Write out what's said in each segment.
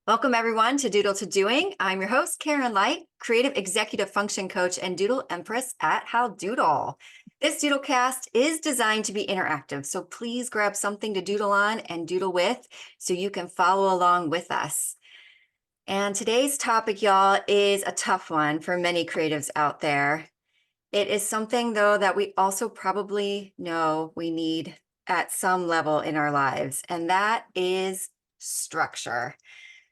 Welcome everyone to Doodle to Doing. I'm your host, Karen Light, Creative Executive Function Coach and Doodle Empress at How Doodle. This Doodlecast is designed to be interactive, so please grab something to doodle on and doodle with so you can follow along with us. And today's topic, y'all, is a tough one for many creatives out there. It is something, though, that we also probably know we need at some level in our lives, and that is structure.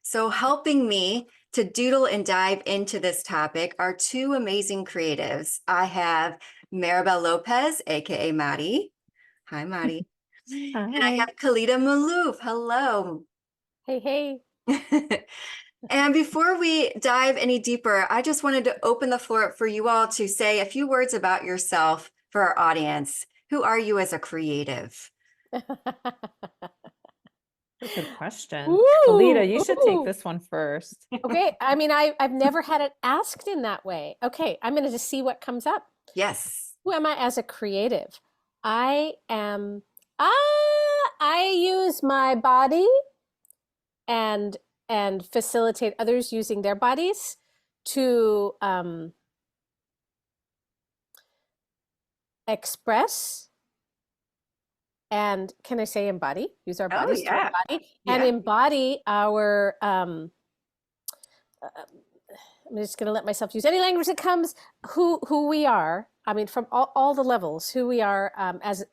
So helping me to doodle and dive into this topic are two amazing creatives. I have Maribel Lopez, aka Mari. Hi, Mari. Hi. And I have Kellita Maloof. Hello. Hey, hey. And before we dive any deeper, I just wanted to open the floor up for you all to say a few words about yourself for our audience. Who are you as a creative? Good question. Kellita, you should take this one first. Okay. I mean, I've never had it asked in that way. Okay. I'm going to just see what comes up. Yes. Who am I as a creative? I use my body and facilitate others using their bodies to express. And can I say embody? Use our bodies to embody and embody our. I'm just going to let myself use any language that comes. Who we are. I mean, from all the levels, who we are as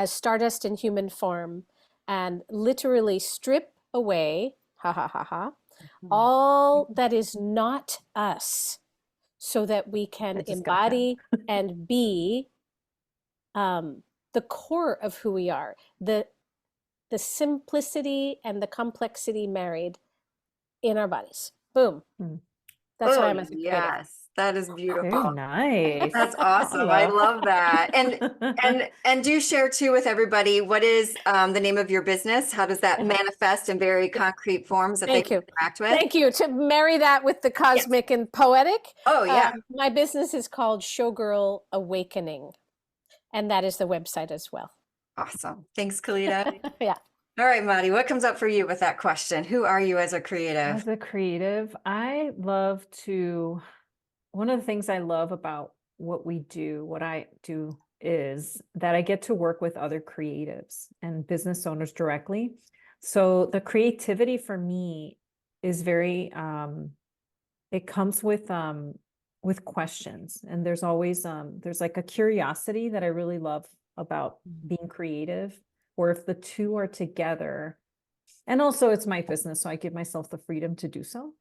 stardust in human form, and literally strip away, all that is not us, so that we can embody and be. The core of who we are, the simplicity and the complexity married in our bodies. Boom. That's what I'm as a creative. Yes, that is beautiful. Very nice. That's awesome. I love that. And do share too with everybody, what is the name of your business? How does that manifest in very concrete forms that they can interact with? Thank you. To marry that with the cosmic and poetic. Oh yeah. My business is called Showgirl Awakening. And that is the website as well. Awesome. Thanks, Kellita. Yeah. All right, Mari, what comes up for you with that question? Who are you as a creative? As a creative, one of the things I love about what I do is that I get to work with other creatives and business owners directly. So the creativity for me is very, it comes with questions, and there's always there's like a curiosity that I really love about being creative, or if the two are together. And also it's my business, so I give myself the freedom to do so.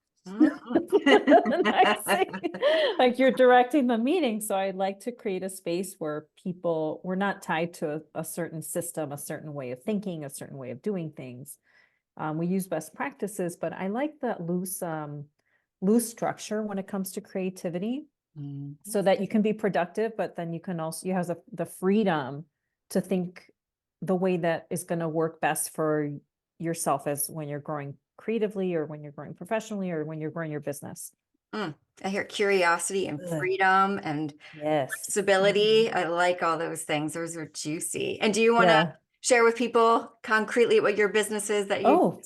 Like you're directing the meeting, so I like to create a space where we're not tied to a certain system, a certain way of thinking, a certain way of doing things. We use best practices, but I like that loose structure when it comes to creativity, so that you can be productive, but then you have the freedom to think the way that is going to work best for yourself, as when you're growing creatively, or when you're growing professionally, or when you're growing your business. I hear curiosity and freedom and flexibility. I like all those things. Those are juicy. And do you want to share with people concretely what your business is that you?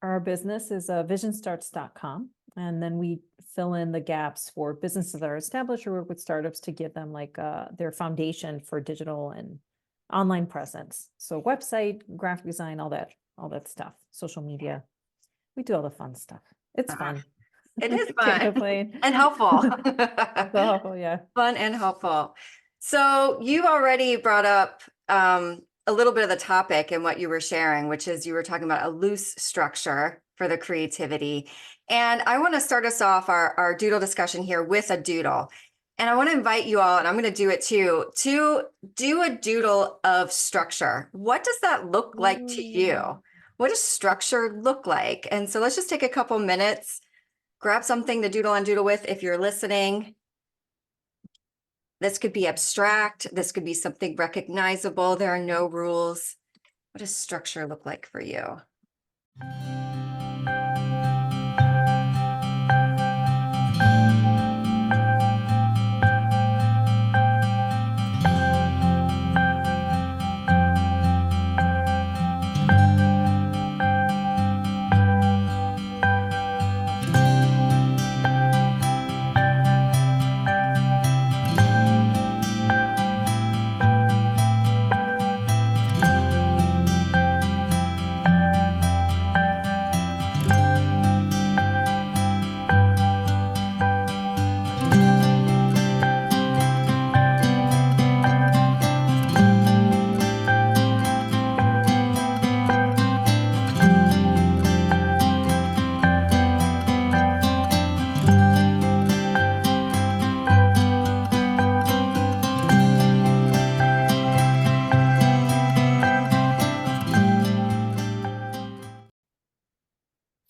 Our business is visionstarts.com, and then we fill in the gaps for businesses that are established or work with startups to give them like their foundation for digital and online presence. So website, graphic design, all that stuff, social media. We do all the fun stuff. It's fun. It is fun and helpful. Fun and helpful. So you already brought up a little bit of the topic and what you were sharing, which is you were talking about a loose structure for the creativity. And I want to start us off our doodle discussion here with a doodle. And I want to invite you all, and I'm going to do it too, to do a doodle of structure. What does that look like to you? What does structure look like? And so let's just take a couple minutes, grab something to doodle and doodle with if you're listening. This could be abstract. This could be something recognizable. There are no rules. What does structure look like for you?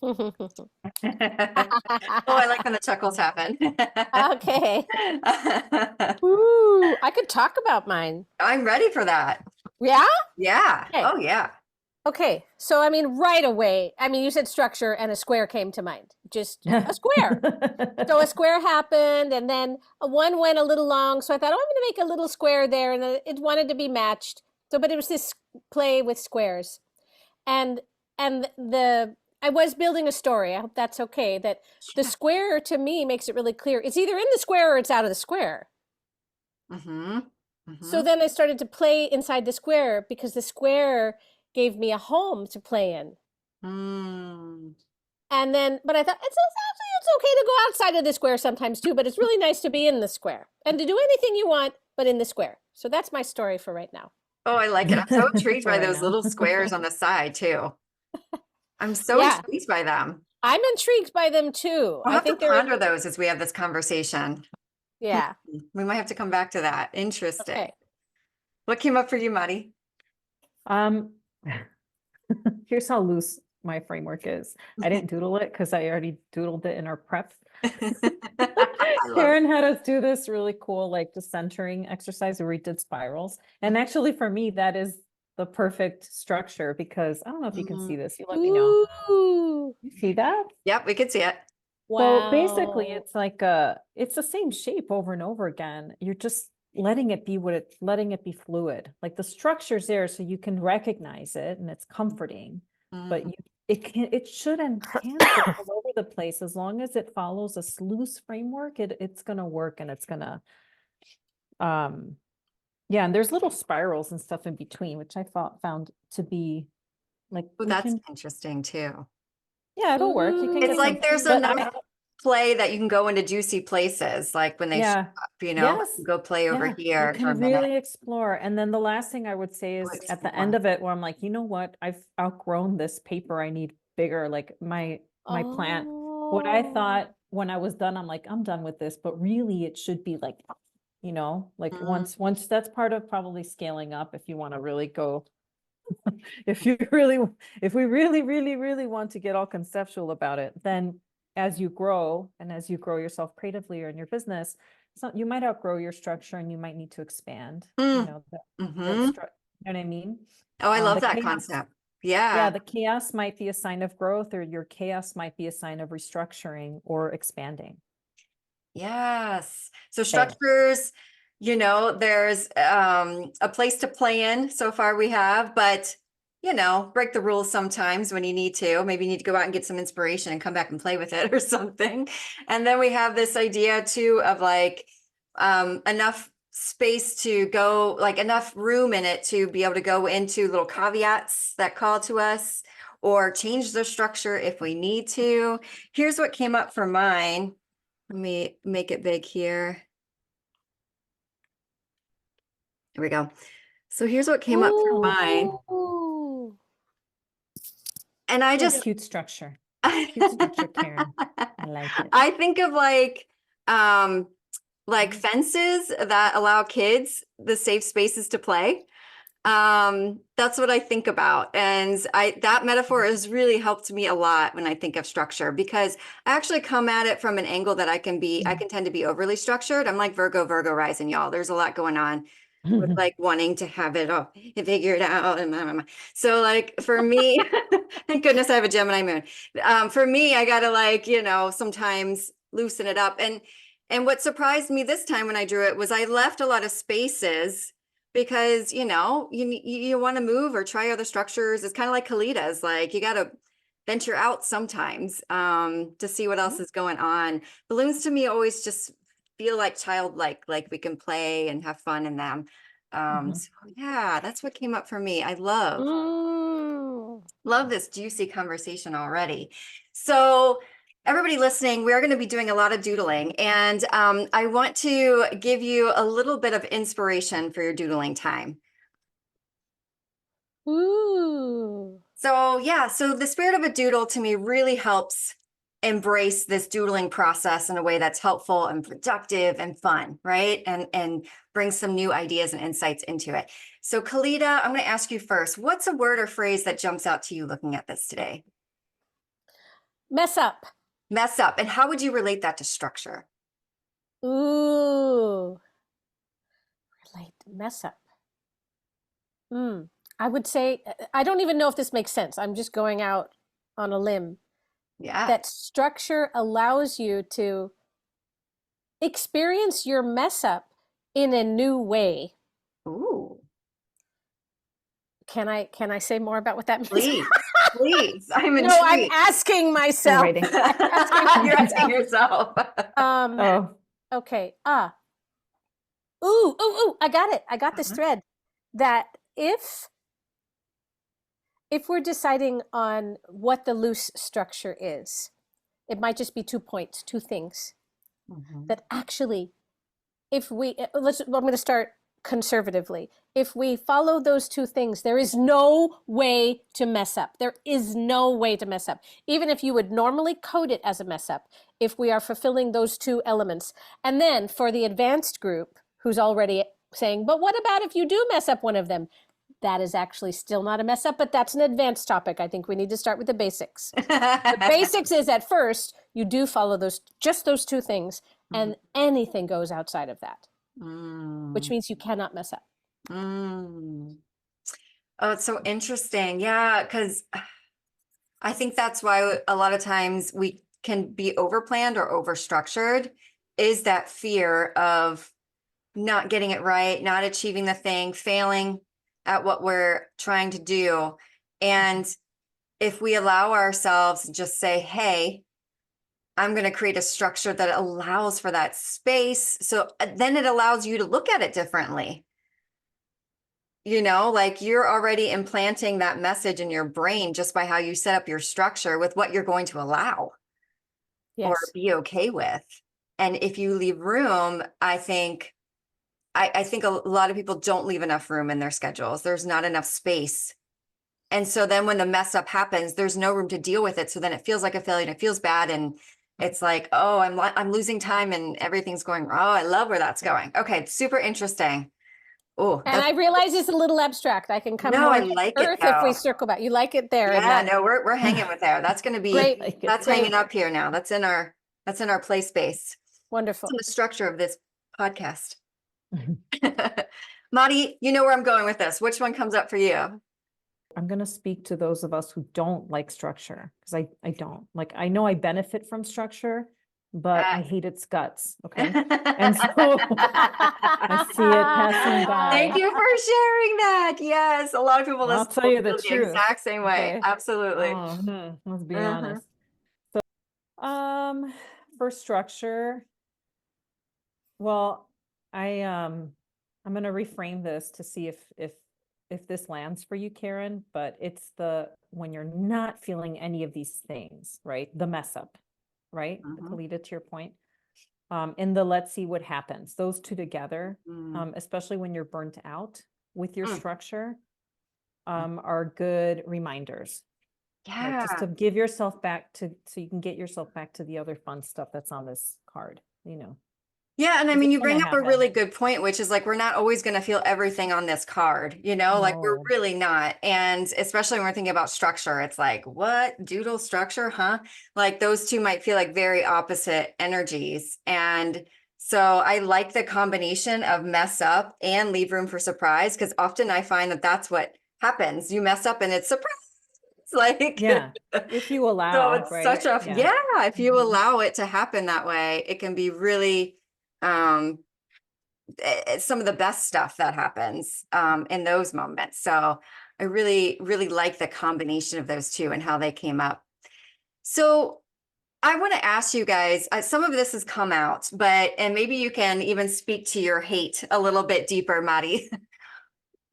Oh, I like when the chuckles happen. Okay. Ooh, I could talk about mine. I'm ready for that. Yeah? Yeah. Okay. Oh, yeah. Okay. So, I mean, right away, I mean, you said structure and a square came to mind. Just a square. So a square happened, and then a one went a little long. So I thought, oh, I'm going to make a little square there, and it wanted to be matched. So, but it was this play with squares, and I was building a story. I hope that's okay. That the square to me makes it really clear. It's either in the square or it's out of the square. Mm-hmm. So then I started to play inside the square because the square gave me a home to play in. Mm. And then, but I thought it's okay to go outside of the square sometimes too, but it's really nice to be in the square and to do anything you want, but in the square. So that's my story for right now. Oh, I like it. I'm so intrigued For by right those now. little squares on the side too. I'm so Yeah. intrigued by them. I'm intrigued by them too. I'll I have to think they're, ponder those as we have this conversation. yeah. We might have to come back to that. Interesting. Okay. What came up for you, Maddie? Here's how loose my framework is. I didn't doodle it because I already doodled it in our prep. Karen had us do this really cool, like the centering exercise where we did spirals. And actually for me, that is the perfect structure because I don't know if you can see this. You let me know. Ooh. You see that? Yep, we could see it. Well, basically Wow. it's like it's the same shape over and over again. You're just letting it be letting it be fluid. Like the structure's there so you can recognize it and it's comforting, but Mm. it should and can go all over the place as long as it follows a loose framework, it's gonna work and it's gonna yeah, and there's little spirals and stuff in between, which I found to be like Oh, you that's can, interesting too. yeah, it'll work. You can It's get like some, there's but enough play that you can go into juicy places, like when they show yeah. up, you know, Yes. go play over Yeah, here you for a can minute. really explore. And then the last thing I would say Go is at the end explore. of it, where I'm like, you know what? I've outgrown this paper. I need bigger. Like my plant. What I Oh. thought when I was done, I'm like, I'm done with this. But really, it should be like, like Mhm. once that's part of probably scaling up. If you want to really go, if we really want to get all conceptual about it, then as you grow and as you grow yourself creatively or in your business, so you might outgrow your structure and you might need to expand, Mm. you know Mhm. what I mean? Oh, I love The that chaos, concept. yeah, Yeah. the chaos might be a sign of growth, or your chaos might be a sign of restructuring or expanding. Yes. So There. structures, there's a place to play in so far we have, but break the rules sometimes when you need to. Maybe you need to go out and get some inspiration and come back and play with it or something. And then we have this idea too of like enough space to go, like enough room in it to be able to go into little caveats that call to us or change the structure if we need to. Here's what came up for mine. Let me make it big here. There we go. So here's what came up for mine. Ooh. And I Little just cute structure. Cute structure, Karen. I like it. I think of like fences that allow kids the safe spaces to play. That's what I think about. And that metaphor has really helped me a lot when I think of structure, because I actually come at it from an angle that I can tend to be overly structured. I'm like Virgo rising, y'all. There's a lot going on with like wanting to have it all figured out and blah, blah, blah. So like for me, thank goodness I have a Gemini moon. For me, I gotta sometimes loosen it up. And what surprised me this time when I drew it was I left a lot of spaces because you want to move or try other structures. It's kind of like Kellita's, like you got to venture out sometimes to see what else is going on. Balloons to me always just feel like childlike, like we can play and have fun in them. So yeah, that's what came up for me. I love this juicy conversation already. So everybody listening, we're going to be doing a lot of doodling, and I want to give you a little bit of inspiration for your doodling time. Ooh. So yeah, so the spirit of a doodle to me really helps embrace this doodling process in a way that's helpful and productive and fun, right? And bring some new ideas and insights into it. So Kellita, I'm going to ask you first, what's a word or phrase that jumps out to you looking at this today? Mess up. Mess up. And how would you relate that to structure? Ooh. Relate. Mess up. I would say, I don't even know if this makes sense. I'm just going out on a limb. Yeah. That structure allows you to experience your mess up in a new way. Ooh. Can I say more about what that means? Please. Please. I'm No, I'm intrigued. asking myself. waiting. You're asking yourself. Oh, Okay. Ooh, I got it. I got this thread. That if we're deciding on what the loose structure is, it might just be 2 points, 2 things. That actually, if we, I'm going to start conservatively. If we follow those 2 things, there is no way to mess up. There is no way to mess up. Even if you would normally code it as a mess up, if we are fulfilling those 2 elements. And then for the advanced group who's already saying, but what about if you do mess up one of them? That is actually still not a mess up, but that's an advanced topic. I think we need to start with the basics. The basics is at first, you do follow just those 2 things, and anything goes outside of that, which means you cannot mess up. Oh, it's so interesting. Yeah, because I think that's why a lot of times we can be overplanned or overstructured, is that fear of not getting it right, not achieving the thing, failing at what we're trying to do. And if we allow ourselves to just say, hey, I'm going to create a structure that allows for that space. So then it allows you to look at it differently. You know, like you're already implanting that message in your brain just by how you set up your structure with what you're going to allow or Yes. be okay with. And if you leave room, I think a lot of people don't leave enough room in their schedules. There's not enough space. And so then when the mess up happens, there's no room to deal with it. So then it feels like a failure and it feels bad. And it's like, oh, I'm losing time and everything's going, oh, I love where that's going. Okay. Super interesting. Oh, And I realize it's a little abstract. I can come no, more I to like it earth if we though. circle back. You like it there. Yeah, no, we're hanging with there. That's going to be, Great. like it. that's Great. hanging up here now. That's in our play space. Wonderful. It's in the structure of this podcast. Madi, you know where I'm going with this. Which one comes up for you? I'm going to speak to those of us who don't like structure, because I don't. Like, I know I benefit from structure, but I hate its guts. Okay. And so I see it passing by. Thank you for sharing that. Yes, a lot of people I'll listen tell you the feel truth. exact same way. Okay. Absolutely. Let's be honest. So, for structure, well, I'm going to reframe this to see if this lands for you, Karen, but it's when you're not feeling any of these things, right? The mess up, right? Kellita, to your point. And the let's see what happens. Those 2 together, especially when you're burnt out with your structure, are good reminders. Yeah. Just to give yourself back so you can get yourself back to the other fun stuff that's on this card, Yeah. And I Is mean, it you gonna bring up a happen? really good point, which is like, we're not always going to feel everything on this card, like we're No. really not. And especially when we're thinking about structure, it's like, what doodle structure, huh? Like those 2 might feel like very opposite energies. And so I like the combination of mess up and leave room for surprise, because often I find that that's what happens. You mess up and it's surprise. It's like, Yeah, if you so allow, it's right? such a, Yeah. if you allow it to happen that way, it can be really, it's some of the best stuff that happens in those moments. So I really, really like the combination of those 2 and how they came up. So I want to ask you guys, some of this has come out, and maybe you can even speak to your hate a little bit deeper, Madi.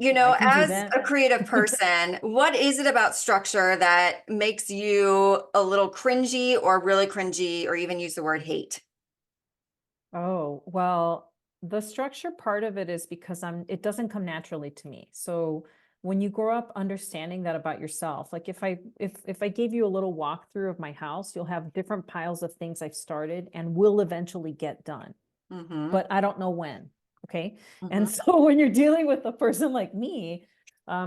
I can do As that. a creative person, what is it about structure that makes you a little cringy or really cringy, or even use the word hate? Oh, well, the structure part of it is because it doesn't come naturally to me. So when you grow up understanding that about yourself, like if I gave you a little walkthrough of my house, you'll have different piles of things I've started and will eventually get done, but I don't know when. Okay. And so when you're dealing with a person like me,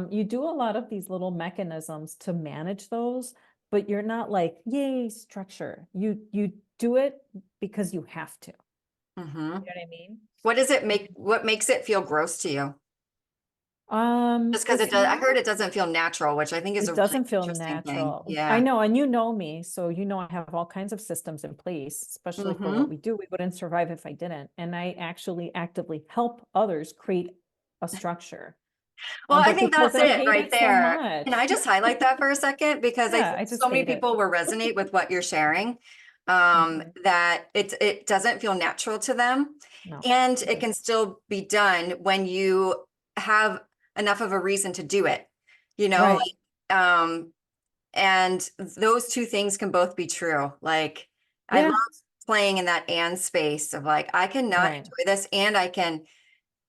you do a lot of these little mechanisms to manage those, but you're not like, yay, structure. You do it because you have to. Mhm. You know what I mean? What makes it feel gross to you? Just because It's I not, heard it doesn't feel natural, which I think is it a really doesn't feel interesting thing. natural. I Yeah. know, and you know me, so you know I have all kinds of systems in place, especially for what Mhm. we do. We wouldn't survive if I didn't. And I actually actively help others create a structure. Well, I But think because that's I it hate right it so there. Can I much. just highlight that for a second? Because I Yeah, think I just so many hate it. people will resonate with what you're sharing. Mhm. That it doesn't feel natural to them. No. And it can still be done when you have enough of a reason to do it, you know, Right. like, and those two things can both be true. Like, I Yeah. love playing in that and space of like, I cannot Right. enjoy this and I can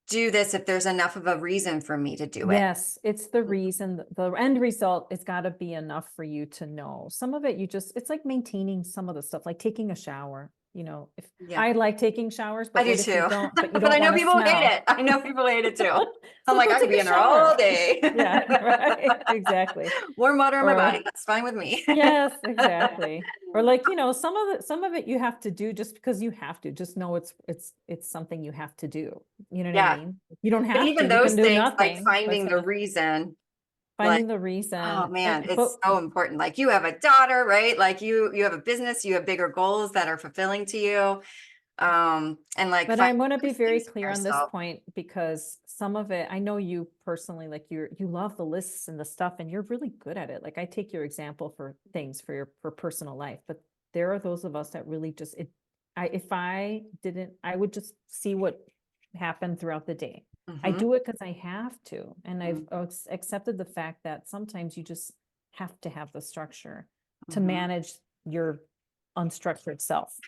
do this if there's enough of a reason for me to do it. Yes, it's the reason, the end result, it's got to be enough for you to know. Some of it, it's like maintaining some of the stuff, like taking a shower. If Yeah. I like taking showers, I but do what if you too. don't, but you But I don't know want to people hate smell? it. I know people hate it too. I'm So like, go I could take be a in there all shower. day. Yeah, right. Exactly. Warm water on my Or body. That's fine with me. yes, exactly. Or like, some of it you have to do just because you have to. Just know it's something you have to do. You know what I Yeah. mean? You don't But have to, even you those can do things, like nothing. But finding the reason, like, finding the oh reason. man, But it's so important. Like you have a daughter, right? Like you have a business, you have bigger goals that are fulfilling to you. And like But I finding want to be those very things in clear on this yourself. point because some of it, I know you personally, like you love the lists and the stuff and you're really good at it. Like I take your example for things for personal life, but there are those of us that really just if I didn't, I would just see what happened throughout the day. I Mhm. do it because I have to. And I've Mhm. accepted the fact that sometimes you just have to have the structure to Mhm. manage your unstructured self.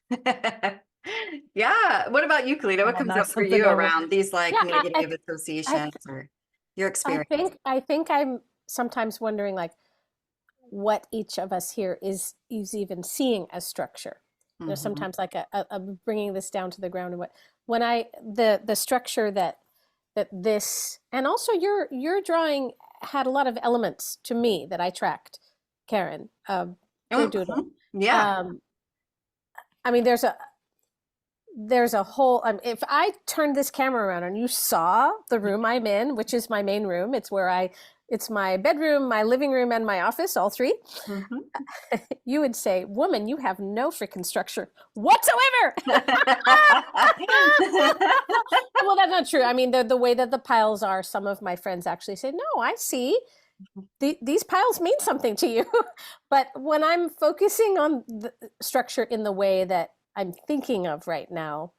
Yeah. What about you, Kellita? And What I'll comes knock up for something you over. around these like Yeah, negative I, associations or your I experience? think I'm sometimes wondering like what each of us here is even seeing as structure. Mhm. Sometimes like bringing this down to the ground and when I the structure that this and also your drawing had a lot of elements to me that I tracked, Karen, your doodle. Mhm. Yeah. Um, I mean, there's a whole if I turned this camera around and you saw the room I'm in, which is my main room, it's my bedroom, my living room, and my office, all three, Mhm. you would say, woman, you have no freaking structure whatsoever. Well, that's not true. I mean, the way that the piles are, some of my friends actually say, no, I see. These piles mean something to you. But when I'm focusing on the structure in the way that I'm thinking of right now,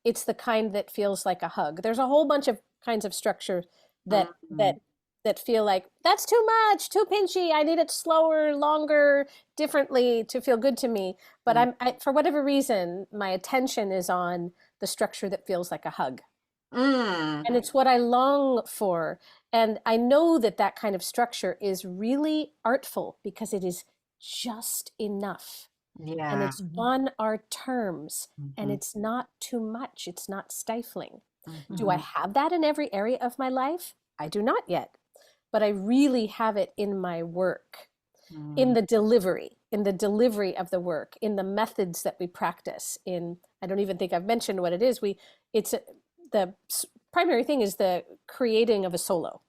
it's the kind that feels like a hug. There's a whole bunch of kinds of structure that Mhm. that feel like that's too much, too pinchy. I need it slower, longer, differently to feel good to me. But for whatever reason, my attention is on the structure that feels like a hug. Mm. And it's what I long for. And I know that that kind of structure is really artful because it is just enough and Yeah. it's on our terms and Mhm. it's not too much. It's not stifling. Do I Mhm. have that in every area of my life? I do not yet, but I really have it in my work, Mhm. in the delivery of the work, in the methods that we practice. I don't even think I've mentioned what it is. The primary thing is the creating of a solo,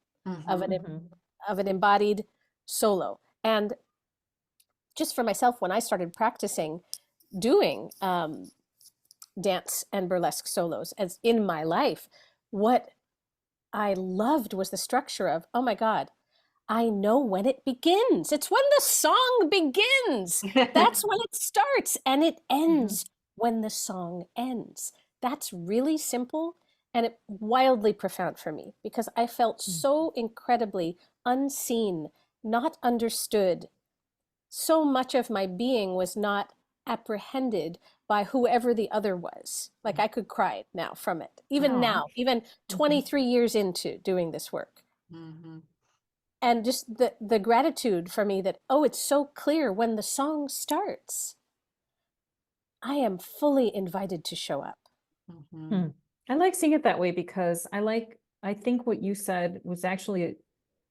of Mhm. an Mhm. of an embodied solo. And just for myself, when I started practicing doing dance and burlesque solos as in my life, what I loved was the structure of, oh my God, I know when it begins. It's when the song begins. That's when it starts and it ends when the song ends. That's really simple and it wildly profound for me because I felt so incredibly unseen, not understood. So much of my being was not apprehended by whoever the other was. Like I could cry now from it, even Aw. now, even 23 years into doing this work. Mhm. And just the gratitude for me that, oh, it's so clear when the song starts. I am fully invited to show up. Mhm. I like seeing it that way because I think what you said was actually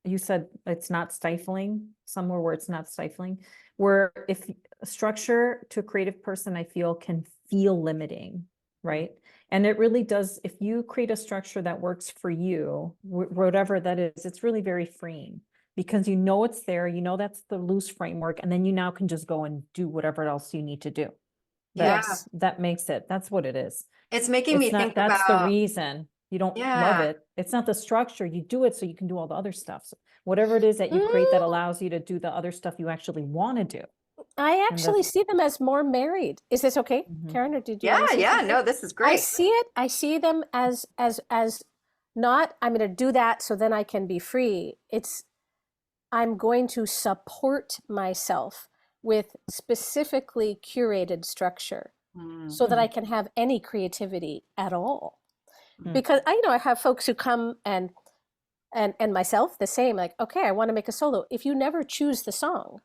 you said it's not stifling, somewhere where it's not stifling, where if a structure to a creative person, I feel can feel limiting, right? And it really does, if you create a structure that works for you, whatever that is, it's really very freeing because you know it's there, you know that's the loose framework, and then you now can just go and do whatever else you need to do. Yeah. That makes it, that's what it is. It's making me It's not, think that's the about, reason you don't love yeah. it. It's not the structure. You do it so you can do all the other stuff. So whatever it is that you create that Mm, allows you to do the other stuff you actually want to do. I And actually that's, see them as more married. Is this okay, Mhm. Karen, or did you Yeah, want to say yeah, something? no, this is I great. see it. I see them as not I'm going to do that so then I can be free. It's I'm going to support myself with specifically curated structure Mm. so that I can have any creativity at all. Mm. Because I have folks who come and myself the same, like, okay, I want to make a solo. If you never choose the song,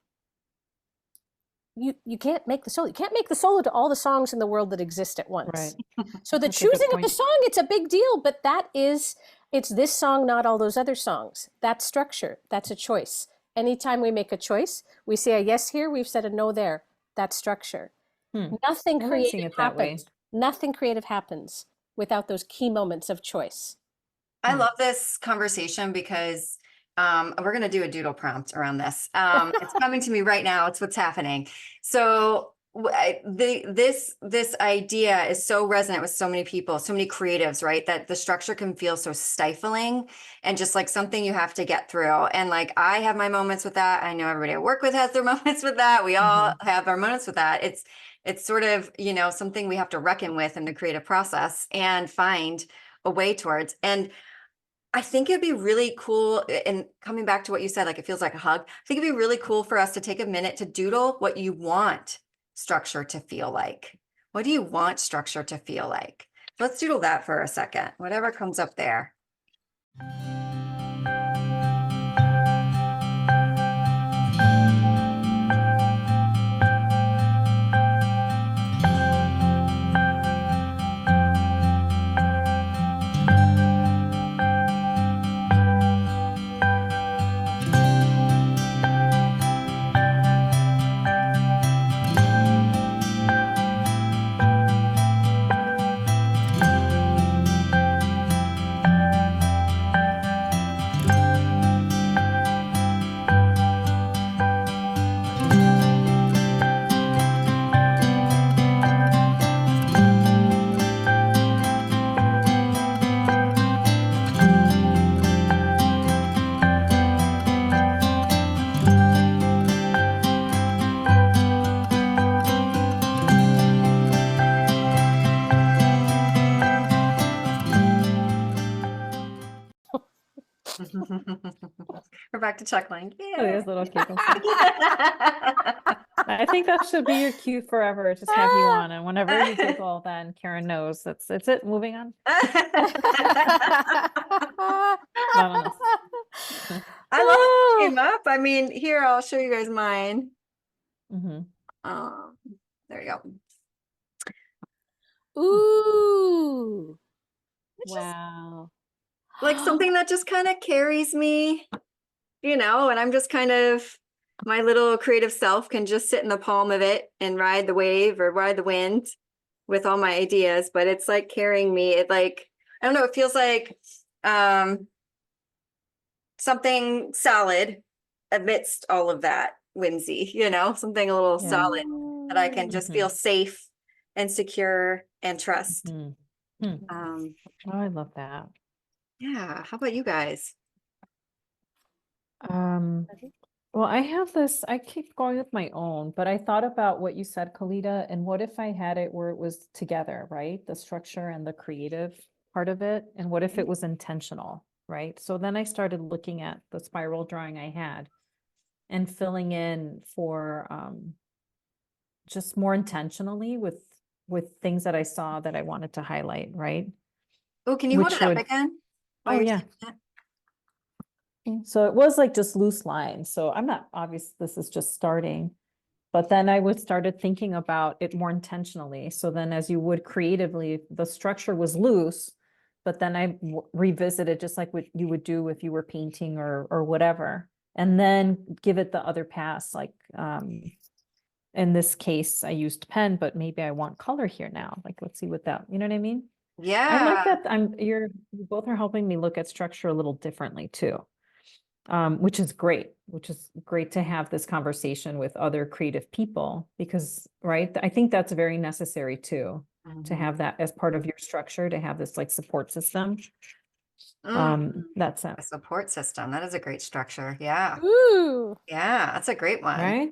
you can't make the solo. You can't make the solo to all the songs in the world that exist at once. right. So the That's a good choosing of the point. song, it's a big deal, but it's this song, not all those other songs. That's structure. That's a choice. Anytime we make a choice, we say a yes here, we've said a no there. That's structure. Nothing I like seeing creative it that way. happens. Nothing creative happens without those key moments of choice. I love this conversation because we're going to do a doodle prompt around this. It's coming to me right now. It's what's happening. So this idea is so resonant with so many people, so many creatives, right? That the structure can feel so stifling and just like something you have to get through. And like I have my moments with that. I know everybody I work with has their moments with that. We all have our moments with that. It's sort of, something we have to reckon with in the creative process and find a way towards. And I think it'd be really cool, and coming back to what you said, like it feels like a hug. I think it'd be really cool for us to take a minute to doodle what you want structure to feel like. What do you want structure to feel like? Let's doodle that for a second, whatever comes up there. We're back to chuckling. Oh, Yeah. there's little giggles. I think that should be your cue forever. Just have you on, and whenever you giggle, then Karen knows that's it. Moving on. Not enough. I love it came up. I mean, here, I'll show you guys mine. There you go. Ooh. It's just Wow. like something that just kind of carries me, and I'm just kind of, my little creative self can just sit in the palm of it and ride the wave or ride the wind with all my ideas, but it's like carrying me. It like, I don't know, it feels like something solid amidst all of that whimsy, something a little solid that I can just feel safe and secure and trust. Oh, I love that. Yeah. How about you guys? Well, I have this, I keep going with my own, but I thought about what you said, Kellita, and what if I had it where it was together, right? The structure and the creative part of it. And what if it was intentional, right? So then I started looking at the spiral drawing I had and filling in for just more intentionally with things that I saw that I wanted to highlight, right? Oh, can you hold Which it up would, again? oh yeah. So it was like just loose lines. So I'm not obvious, this is just starting, but then I would started thinking about it more intentionally. So then as you would creatively, the structure was loose, but then I revisit it just like what you would do if you were painting or whatever, and then give it the other pass. Like, in this case, I used pen, but maybe I want color here now. Like, let's see what that, you know what I mean? I like Yeah. that. You both are helping me look at structure a little differently too. Which is great to have this conversation with other creative people because, right, I think that's very necessary too, to Mhm. have that as part of your structure, to have this like support system. That's it, A support system. That is a great structure. Yeah. Ooh, Yeah, that's a great one. right?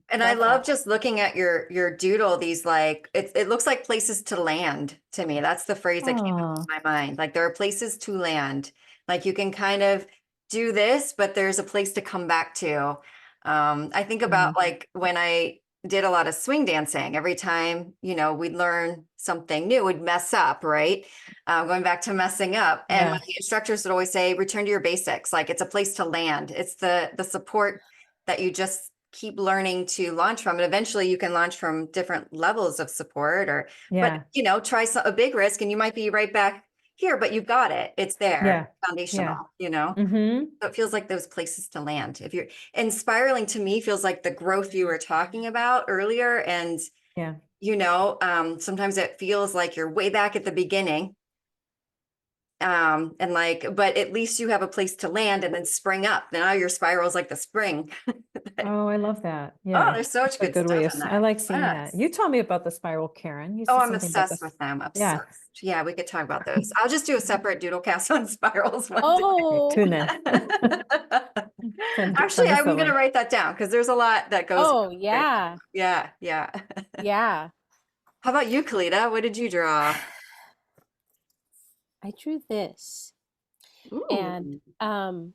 And I love love that. just looking at your doodle, these like it looks like places to land to me. That's the phrase that came up Oh, in my mind. Like there are places to land. Like you can kind of do this, but there's a place to come back to. I think about like when I did a lot of swing dancing, every time, we'd learn something new, we'd mess up, right? Going back to messing up. And yeah, my instructors would always say, return to your basics. Like it's a place to land. It's the support that you just keep learning to launch from. And eventually you can launch from different levels of support yeah, but try a big risk and you might be right back here, but you've got it. It's there, yeah, foundational, mm-hmm, So it feels like those places to land. And spiraling to me feels like the growth you were talking about earlier. And, yeah, sometimes it feels like you're way back at the beginning. And but at least you have a place to land and then spring up. Now your spiral is like the spring. oh, I love that, Oh, yeah, there's so much a good good way stuff of, in I that. like seeing that. Yes. You told me about the spiral, Karen. You Oh, said I'm something about obsessed this. with them. Yeah, Obsessed. Yeah, we could talk about those. I'll just do a separate doodle cast on spirals one day. Oh, tune in. Actually, Send us the I'm going to link. write that down because there's a lot that goes. oh, yeah, Yeah, yeah. yeah. How about you, Kellita? What did you draw? I drew this. And Ooh.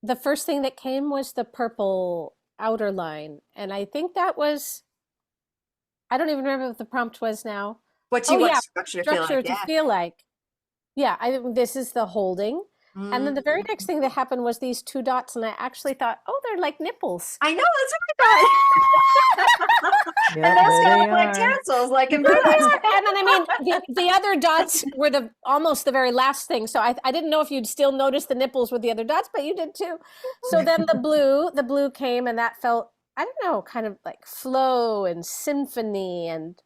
the first thing that came was the purple outer line. And I think that was, I don't even remember what the prompt was now. What do Oh, you want yeah, structure to feel structure like? to Yeah. feel like. Yeah, this is the holding. And then the very next thing that happened was these two dots. And I actually thought, oh, they're like nipples. I know, that's what I thought. Yep, And those there kind they of like are. tassels, like in There they birds. are. And then I mean, the other dots were almost the very last thing. So I didn't know if you'd still notice the nipples with the other dots, but you did too. So then the blue came, and that felt, I don't know, kind of like flow and symphony and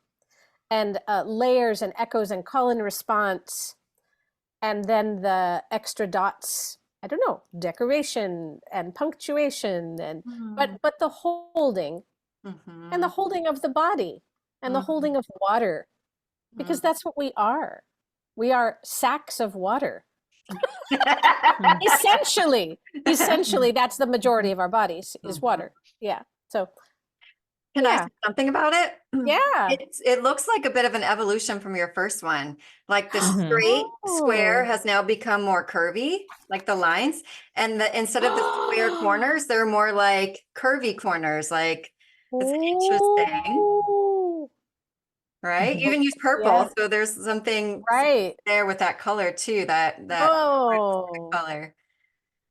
layers and echoes and call and response. And then the extra dots, I don't know, decoration and punctuation but the holding and the holding of the body and the holding of water, because that's what we are. We are sacks of water. Essentially, that's the majority of our bodies is water. Yeah. So Can I yeah, say something about it? yeah. It looks like a bit of an evolution from your first one. Like the Mhm. straight square Oh. has now become more curvy, like the lines. And instead of the square corners, they're more like curvy corners. Like it's interesting, Oh, right? You even use yeah, purple. So there's something right. there with that color too, that Oh, color.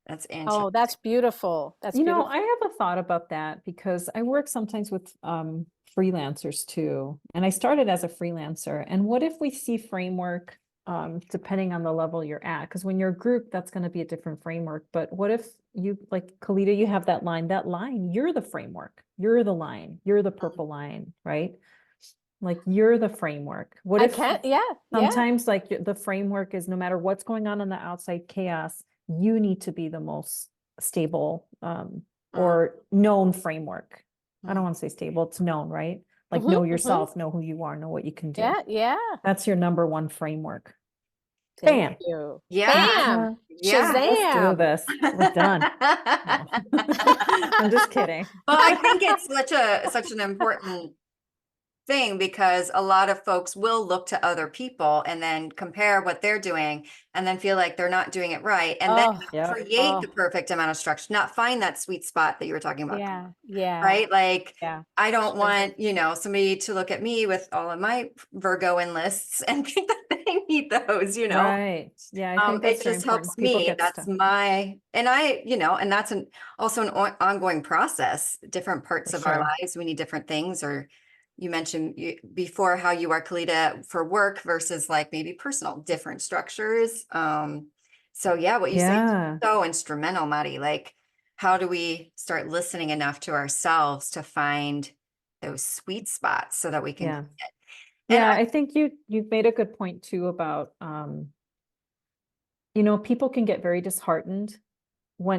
That's interesting. oh, that's beautiful. That's beautiful. I have a thought about that because I work sometimes with freelancers too. And I started as a freelancer. And what if we see framework depending on the level you're at? Because when you're a group, that's going to be a different framework. But what if you, like Kellita, you have that line, you're the framework, you're the line, you're the purple line, right? Like you're the framework. What I if can't, yeah, yeah. sometimes like the framework is no matter what's going on in the outside chaos, you need to be the most stable or known framework. I don't want to say stable, it's known, right? Like Mhm, know mhm. yourself, know who you are, know what you can do. Yeah, yeah. That's your number one framework. Thank Bam. you. Yeah. Bam. Yeah. Let's do Shazam. this. We're done. No. I'm just kidding. Well, I think it's such an important thing because a lot of folks will look to other people and then compare what they're doing and then feel like they're not doing it right and then Oh, Yeah. create the perfect amount of structure, not find that sweet spot that you were talking about, yeah, yeah, right? Like yeah. I don't Sure. want, somebody to look at me with all of my Virgo enlists and think that they need those, Right. Yeah, I think that's it very just important. helps People me. get That's stuck and and that's also an ongoing process. Different parts for of our sure. lives, we need different things or you mentioned before how you are Kellita for work versus like maybe personal, different structures. So yeah, what you say is Yeah. so instrumental, Mari. Like, how do we start listening enough to ourselves to find those sweet spots so that we can Yeah. create it? And Yeah, I think you've made a good point too about you know, people can get very disheartened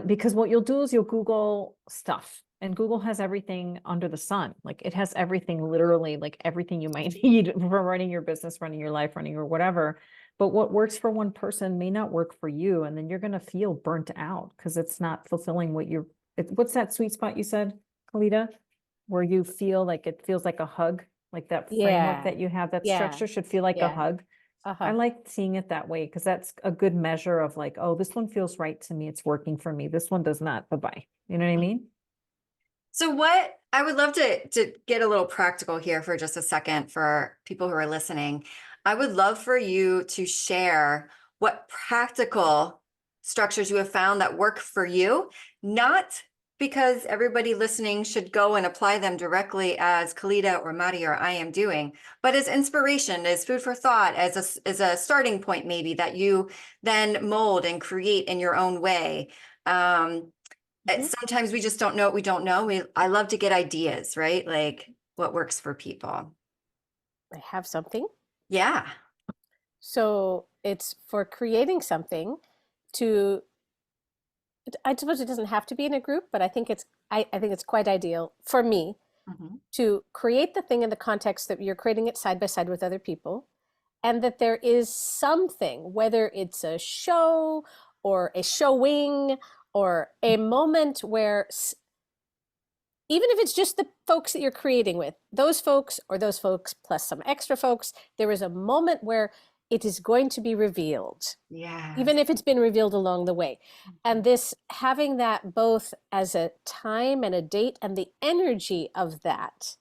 because what you'll do is you'll Google stuff, and Google has everything under the sun. Like it has everything, literally, like everything you might need for running your business, running your life, running or whatever. But what works for one person may not work for you, and then you're going to feel burnt out because it's not fulfilling what what's that sweet spot you said, Kellita, where you feel like it feels like a hug, like that framework Yeah. that you have, that Yeah. structure should feel like a Yeah. hug. I Uh-huh. like seeing it that way because that's a good measure of like, oh, this one feels right to me. It's working for me. This one does not. Bye-bye. You know what I mean? so what I would love to get a little practical here for just a second for people who are listening. I would love for you to share what practical structures you have found that work for you, not because everybody listening should go and apply them directly as Kellita or Mari or I am doing, but as inspiration, as food for thought, as a starting point maybe that you then mold and create in your own way. Sometimes we just don't know what we don't know. I love to get ideas, right? Like what works for people. I have something. Yeah. So it's for creating something to, I suppose it doesn't have to be in a group, but I think I think it's quite ideal for me Mhm. to create the thing in the context that you're creating it side by side with other people, and that there is something, whether it's a show or a showing or a moment where even if it's just the folks that you're creating with, those folks or those folks plus some extra folks, there is a moment where it is going to be revealed, Yeah. even if it's been revealed along the way. And this, having that both as a time and a date, and the energy of that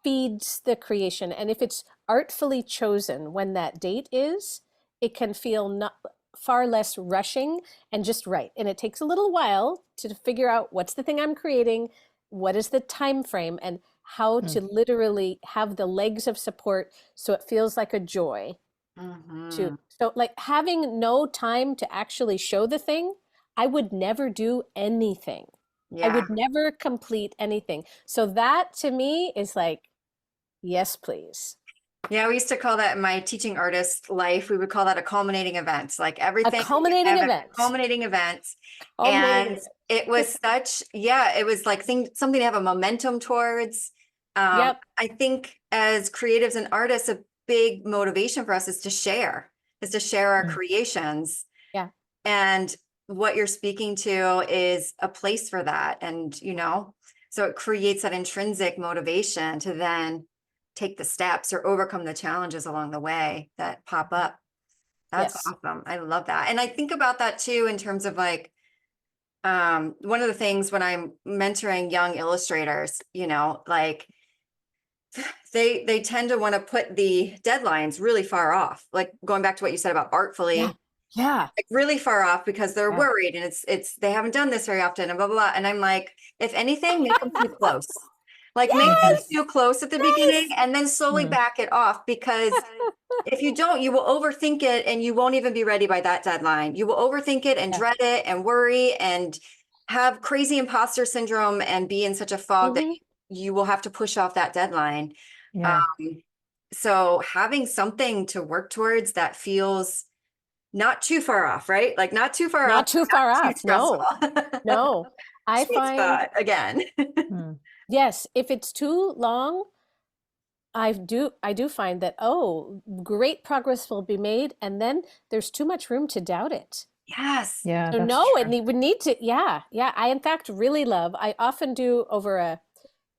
feeds the creation. And if it's artfully chosen when that date is, it can feel not far less rushing and just right. And it takes a little while to figure out what's the thing I'm creating, what is the time frame, and how to literally have the legs of support so it feels like a joy. Mhm. So like having no time to actually show the thing, I would never do anything. I Yeah. would never complete anything. So that to me is like, yes, please. Yeah, we used to call that in my teaching artist life, we would call that a culminating event. Like A everything culminating event. culminating event. Culminating And event. it was such, yeah, it was like something to have a momentum towards. Yep. I think as creatives and artists, a big motivation for us is to share our creations. Yeah. And what you're speaking to is a place for that. And, so it creates that intrinsic motivation to then take the steps or overcome the challenges along the way that pop up. That's Yes. awesome. I love that. And I think about that too, in terms of like, one of the things when I'm mentoring young illustrators, like they tend to want to put the deadlines really far off, like going back to what you said about artfully, Yeah. Yeah. like really far off because they're Yeah. worried and it's they haven't done this very often and blah blah blah. And I'm like, if anything, make them too close. Like make them Yes. too close at the beginning and then slowly back it off, because if you don't, you will overthink it and you won't even be ready by that deadline. You will overthink it and Yeah. dread it and worry and have crazy imposter syndrome and be in such a fog that you will have to push off that deadline. Yeah. So having something to work towards that feels not too far off, right? Like not too far off, Not too far not too off. No. stressful. No. I Sweet find, spot again. yes, if it's too long, I do find that, oh, great progress will be made, and then there's too much room to doubt it. Yes. Yeah, So that's no, true. it would need to, yeah. I in fact really love, I often do over a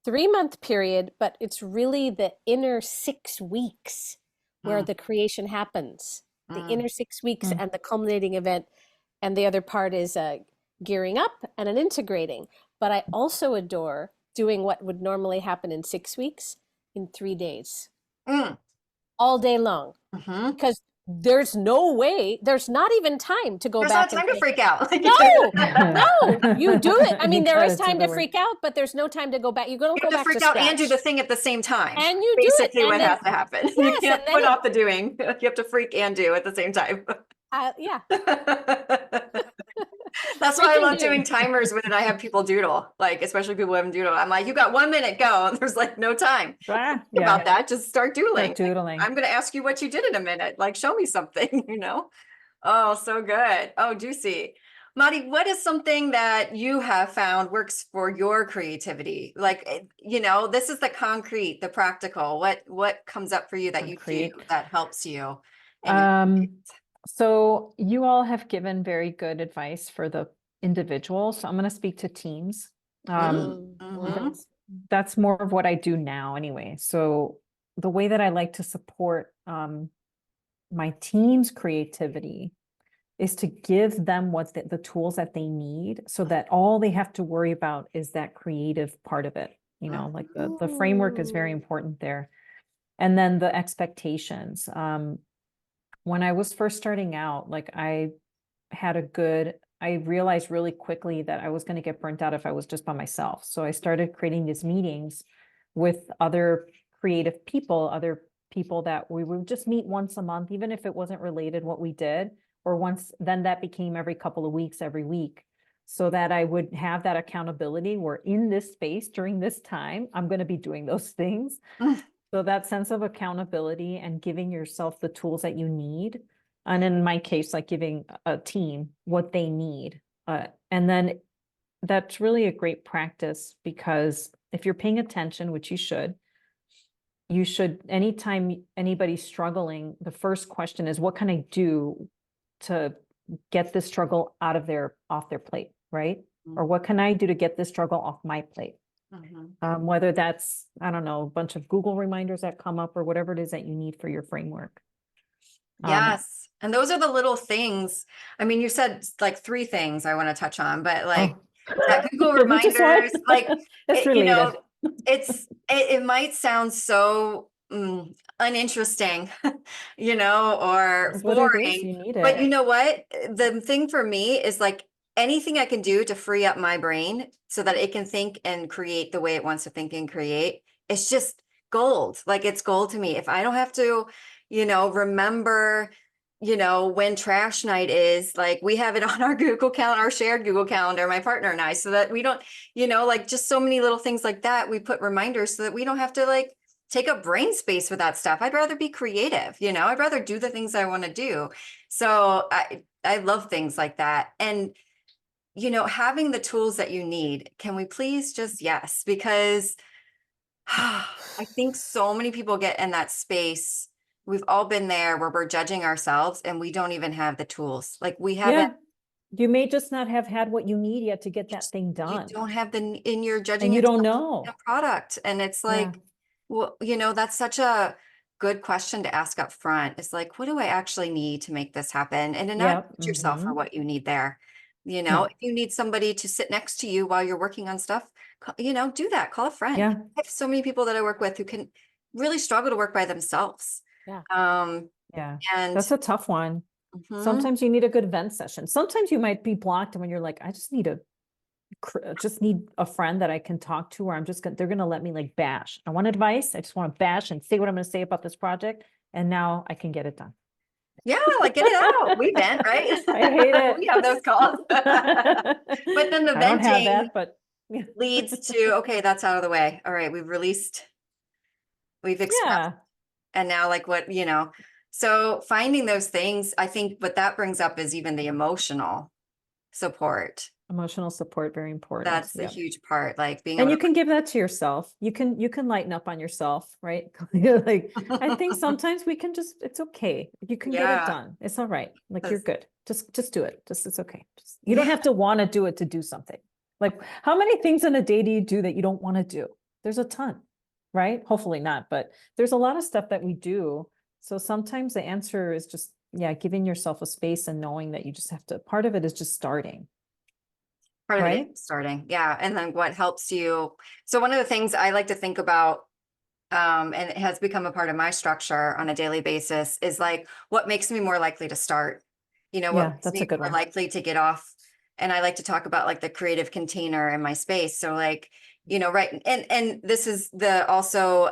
3-month period, but it's really the inner 6 weeks where the creation happens. The inner 6 weeks and the culminating event, and the other part is gearing up and an integrating. But I also adore doing what would normally happen in 6 weeks in 3 days, Mm. all day long. Mhm. Because there's no way, there's not even time to go There's back no time and to freak out. no, no, you do it. I mean, You there is gotta do time the to work. freak out, but there's no time to go back. You don't You go have to back to freak out and do the scratch. thing at the same time. And you do it, Basically and what then has to happen. You yes, can't and then put it, off the doing. You have to freak and do at the same time. yeah, That's why I freaking love do. doing timers when I have people doodle, like especially people who haven't doodled. I'm like, you got 1 minute, go. And there's like no time Ah, about that. Just start doodling. Start doodling. I'm going to ask you what you did in a minute. Like, show me something, you know? Oh, so good. Oh, juicy. Madi, what is something that you have found works for your creativity? Like, you know, this is the concrete, the practical. What comes up for you that you do Concrete. that helps you? in your So you all have given very good advice for the individual. So I'm going to speak to teams. Mhm. That's more of what I do now anyway. So the way that I like to support my team's creativity is to give them what the tools that they need so that all they have to worry about is that creative part of it. You know, like the framework is very important there. And then the expectations. When I was first starting out, like I realized really quickly that I was going to get burnt out if I was just by myself. So I started creating these meetings with other creative people, other people that we would just meet once a month, even if it wasn't related what we did, or then that became every couple of weeks, every week, so that I would have that accountability where in this space during this time, I'm going to be doing those things. So that sense of accountability and giving yourself the tools that you need. And in my case, like giving a team what they need. And then that's really a great practice because if you're paying attention, which you should, anytime anybody's struggling, the first question is, what can I do to get this struggle off their plate, right? Or what can I do to get this struggle off my plate? Whether that's, I don't know, a bunch of Google reminders that come up or whatever it is that you need for your framework. Yes. And those are the little things. I mean, you said like 3 things I want to touch on, but like that Google Which is why- reminders, like, it's you know, related. it might sound so uninteresting, you know, or That's what it is. boring, You need but you it. know what? The thing for me is like anything I can do to free up my brain so that it can think and create the way it wants to think and create. It's just gold. Like it's gold to me. If I don't have to, you know, remember, you know, when trash night is, like we have it on our Google calendar, our shared Google calendar, my partner and I, so that we don't, you know, like just so many little things like that. We put reminders so that we don't have to like take up brain space with that stuff. I'd rather be creative, you know, I'd rather do the things I want to do. So I love things like that. And, you know, having the tools that you need, can we please just yes, because I think so many people get in that space. We've all been there where we're judging ourselves and we don't even have the tools. Like we haven't, You may just not have had what you need yet to get that thing you done. don't have in your judging And you don't yourself know. a product. And it's like, well, you know, that's such a good question to ask up front. It's like, what do I actually need to make this happen? And to not judge yourself for what you need there. You know, if you need somebody to sit next to you while you're working on stuff, you know, do that. Call a friend. Yeah. I have so many people that I work with who can really struggle to work by themselves. Yeah. Yeah. And That's a tough one. mhm. Sometimes you need a good vent session. Sometimes you might be blocked and when you're like, I just need a friend that I can talk to, or they're going to let me like bash. I want advice. I just want to bash and say what I'm going to say about this project. And now I can get it done. Yeah, like get it out. We vent, right? I hate it. We have those calls. But then the I don't have venting that, but leads to, okay, that's out of the way. All right, we've expressed, yeah, and now like what, you know, so finding those things, I think what that brings up is even the emotional support. emotional support, very important. That's the huge part, like being And able you to, can give that to yourself. You can lighten up on yourself, right? Like I think sometimes we can it's okay. You can get it yeah, done. It's all right. Like you're that's- good. Just do it. It's okay. You don't have to want to do it to do something. Like how many things in a day do you do that you don't want to do? There's a ton, right? Hopefully not, but there's a lot of stuff that we do. So sometimes the answer is just, yeah, giving yourself a space and knowing that you just have to, part of it is just starting. part of it Right? is starting. Yeah. And then what helps you. So one of the things I like to think about and it has become a part of my structure on a daily basis, is like, what makes me more likely to start? You know, what Yeah, makes that's me a good more one. likely to get off? And I like to talk about like the creative container in my space. So like, you know, right. And this is the also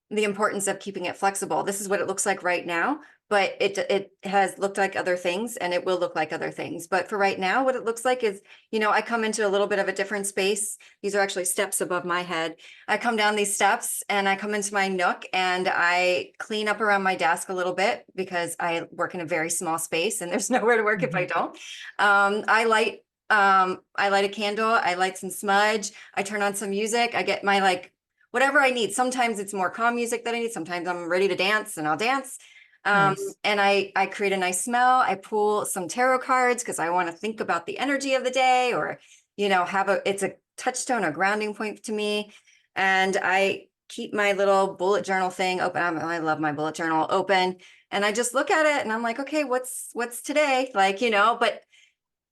the importance of keeping it flexible. This is what it looks like right now, but it has looked like other things and it will look like other things. But for right now, what it looks like is, you know, I come into a little bit of a different space. These are actually steps above my head. I come down these steps and I come into my nook and I clean up around my desk a little bit because I work in a very small space and there's nowhere to work if I don't. I light a candle, I light some smudge, I turn on some music, I get my like whatever I need. Sometimes it's more calm music that I need. Sometimes I'm ready to dance and I'll dance. Nice. And I create a nice smell. I pull some tarot cards because I want to think about the energy of the day, or, you know, it's a touchstone, a grounding point to me. And I keep my little bullet journal thing open. I love my bullet journal open. And I just look at it and I'm like, okay, what's today? Like, you know, but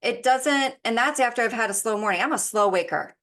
it doesn't, and that's after I've had a slow morning. I'm a slow waker.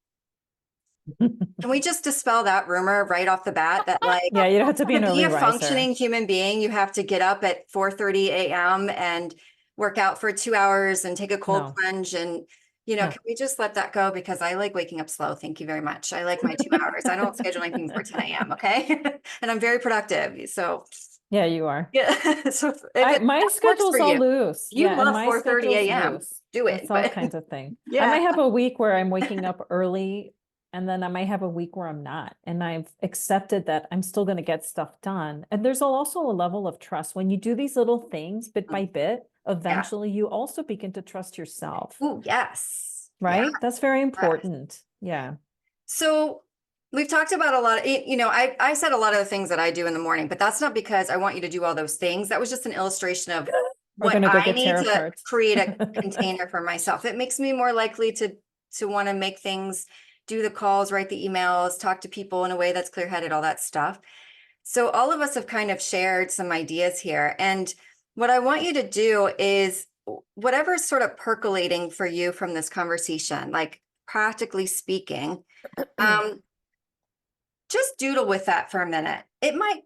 Can we just dispel that rumor right off the bat that like, Yeah, you don't have to be to an be early a riser. functioning human being, you have to get up at 4:30 a.m. and work out for 2 hours and take a cold No. plunge and, you know, No. can we just let that go? Because I like waking up slow. Thank you very much. I like my 2 hours. I don't schedule anything before 10 a.m. Okay. And I'm very productive. So Yeah, you are. yeah. So if My that works schedule's for all you, loose. you Yeah, and love my 4:30 schedule's a.m. loose. Do it. That's all But kinds of thing. I yeah. might have a week where I'm waking up early, and then I might have a week where I'm not. And I've accepted that I'm still going to get stuff done. And there's also a level of trust. When you do these little things bit by bit, eventually you also begin to trust yourself, Oh, yes. right? That's very Yes. important. Yeah. So we've talked about a lot of, you know, I said a lot of the things that I do in the morning, but that's not because I want you to do all those things. That was just an illustration of We're what going to go I get need tarot to cards. create a container for myself. It makes me more likely to want to make things, do the calls, write the emails, talk to people in a way that's clear-headed, all that stuff. So all of us have kind of shared some ideas here. And what I want you to do is whatever's sort of percolating for you from this conversation, like practically speaking, just doodle with that for a minute. It might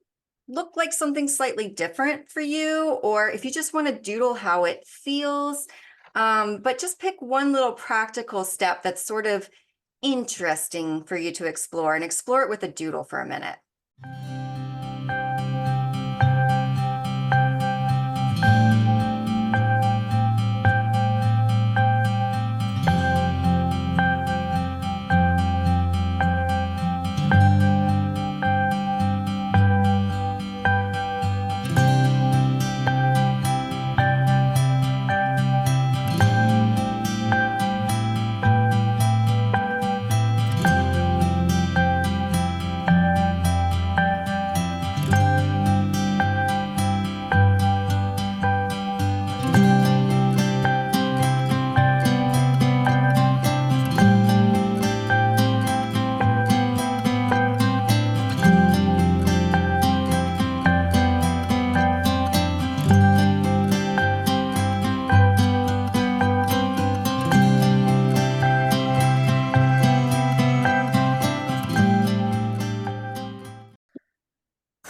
look like something slightly different for you, or if you just want to doodle how it feels, but just pick one little practical step that's sort of interesting for you to explore, and explore it with a doodle for a minute.